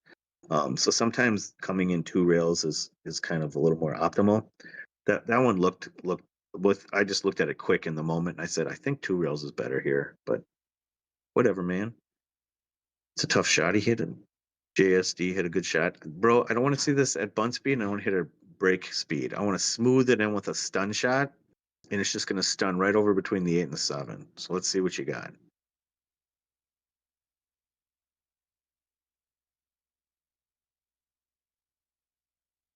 So sometimes coming in 2 rails is kind of a little more optimal. That one looked with I just looked at it quick in the moment and I said I think 2 rails is better here, but whatever, man. It's a tough shot he hit, and JSD hit a good shot, bro. I don't want to see this at bunt speed, and I want to hit a break speed. I want to smooth it in with a stun shot, and it's just going to stun right over between the 8 and the 7. So let's see what you got.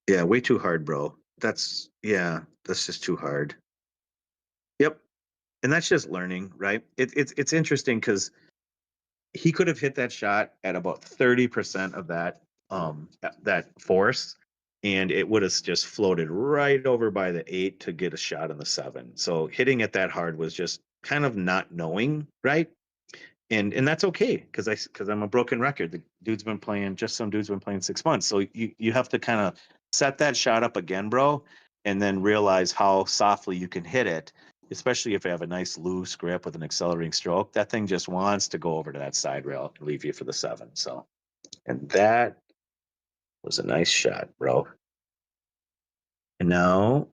Yeah, way too hard, bro. That's just too hard. Yep, and that's just learning, right? It's interesting because he could have hit that shot at about 30% of that force, and it would have just floated right over by the 8 to get a shot on the 7. So hitting it that hard was just kind of not knowing, right? And that's okay because I'm a broken record. The dude's been playing, just some dude's been playing 6 months. So you have to kind of set that shot up again, bro, and then realize how softly you can hit it, especially if you have a nice loose grip with an accelerating stroke. That thing just wants to go over to that side rail and leave you for the 7. So, and that was a nice shot, bro. And now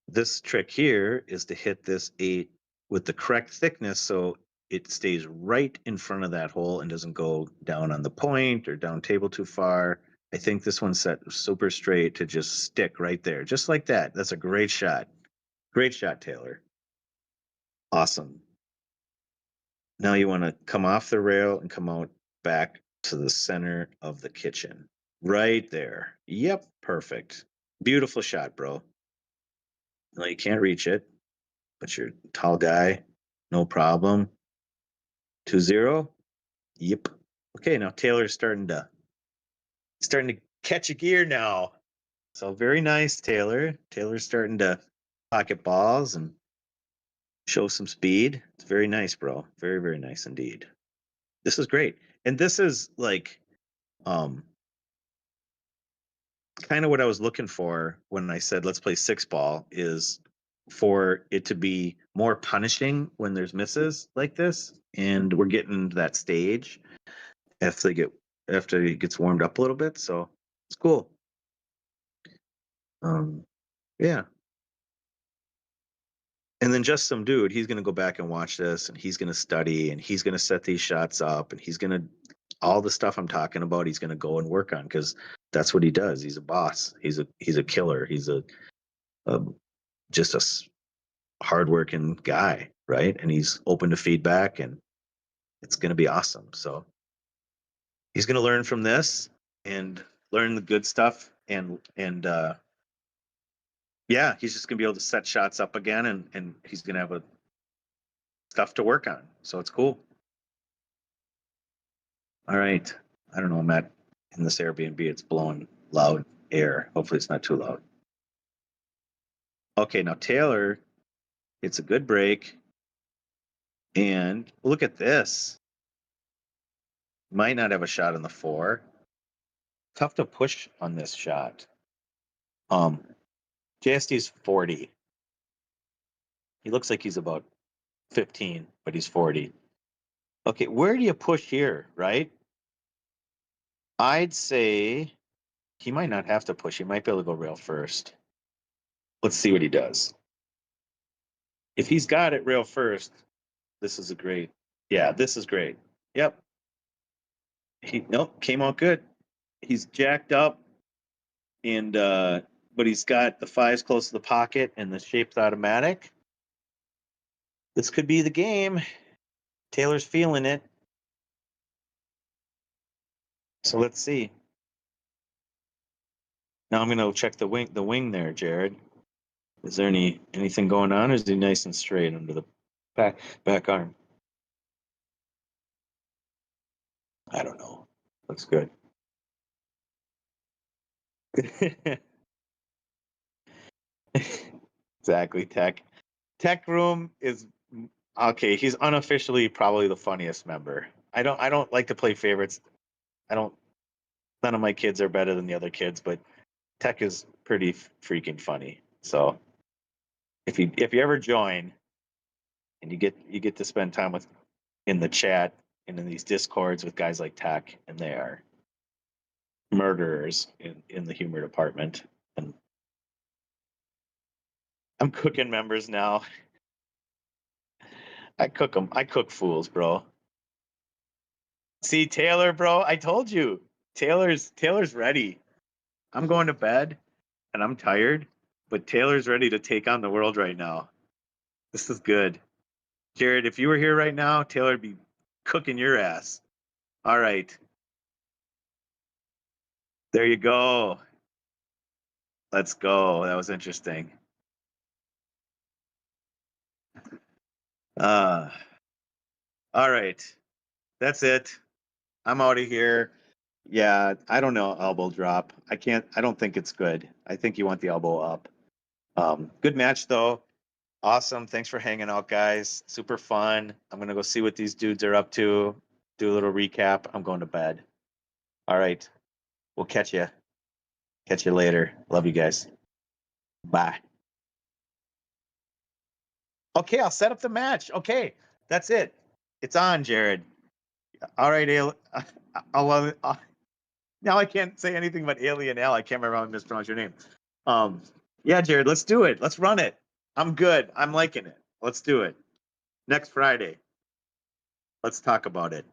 this trick here is to hit this 8 with the correct thickness so it stays right in front of that hole and doesn't go down on the point or down table too far. I think this one's set super straight to just stick right there, just like that. That's a great shot. Great shot, Taylor. Awesome. Now you want to come off the rail and come out back to the center of the kitchen. Right there. Yep, perfect. Beautiful shot, bro. No, you can't reach it, but you're a tall guy. No problem. 2-0. Yep. Okay, now Taylor's starting to catch a gear now. So very nice, Taylor. Taylor's starting to pocket balls and show some speed. It's very nice, bro. Very, very nice indeed. This is great. And this is like kind of what I was looking for when I said let's play 6 ball is for it to be more punishing when there's misses like this. And we're getting to that stage after it gets warmed up a little bit. So it's cool. Yeah. And then Justsomedude, he's going to go back and watch this and he's going to study and he's going to set these shots up and he's going to, all the stuff I'm talking about, he's going to go and work on because that's what he does. He's a boss. He's a killer. He's just a hardworking guy, right? And he's open to feedback and it's going to be awesome. So he's going to learn from this and learn the good stuff and yeah, he's just gonna be able to set shots up again and he's gonna have stuff to work on. So it's cool. All right. I don't know, Matt. in this Airbnb. It's blowing loud air. Hopefully it's not too loud. Okay, now Taylor, it's a good break. And look at this. Might not have a shot on the 4. Tough to push on this shot. JSD's 40. He looks like he's about 15, but he's 40. Okay, where do you push here, right? I'd say he might not have to push. He might be able to go rail first. Let's see what he does. If he's got it rail first, this is a great. Yeah, this is great. Yep. Nope, came out good. He's jacked up, and but he's got the 5s close to the pocket and the shape's automatic. This could be the game. Taylor's feeling it. So let's see. Now I'm gonna check the wing there, Jared. Is there anything going on, or is he nice and straight under the back arm? I don't know. Looks good. Exactly. Tech room is okay. He's unofficially probably the funniest member. I don't like to play favorites. None of my kids are better than the other kids, but Tech is pretty freaking funny. So if you ever join and you get to spend time with in the chat and in these discords with guys like Tech, and they are murderers in the humor department. And I'm cooking members now. I cook them. I cook fools, bro. See, Taylor, bro, I told you. Taylor's ready. I'm going to bed and I'm tired, but Taylor's ready to take on the world right now. This is good. Jared, if you were here right now, Taylor'd be cooking your ass. All right. There you go. Let's go. That was interesting. All right. That's it. I'm out of here. Yeah, I don't know, elbow drop. I don't think it's good. I think you want the elbow up. Good match though. Awesome. Thanks for hanging out, guys. Super fun. I'm gonna go see what these dudes are up to. Do a little recap. I'm going to bed. All right. We'll catch you. Catch you later. Love you guys. Bye. Okay, I'll set up the match. Okay, that's it. It's on, Jared. All right, now I can't say anything but Alien L. I can't remember how I mispronounced your name. Yeah, Jared, let's do it. Let's run it. I'm good. I'm liking it. Let's do it. Next Friday. Let's talk about it.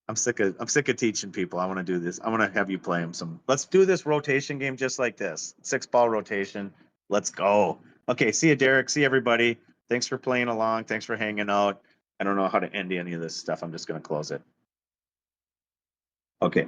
I'm sick of teaching people. I want to do this. I want to have you play them some. Let's do this rotation game just like this. 6-ball rotation. Let's go. Okay, see you, Derek. See everybody. Thanks for playing along. Thanks for hanging out. I don't know how to end any of this stuff. I'm just going to close it. Okay.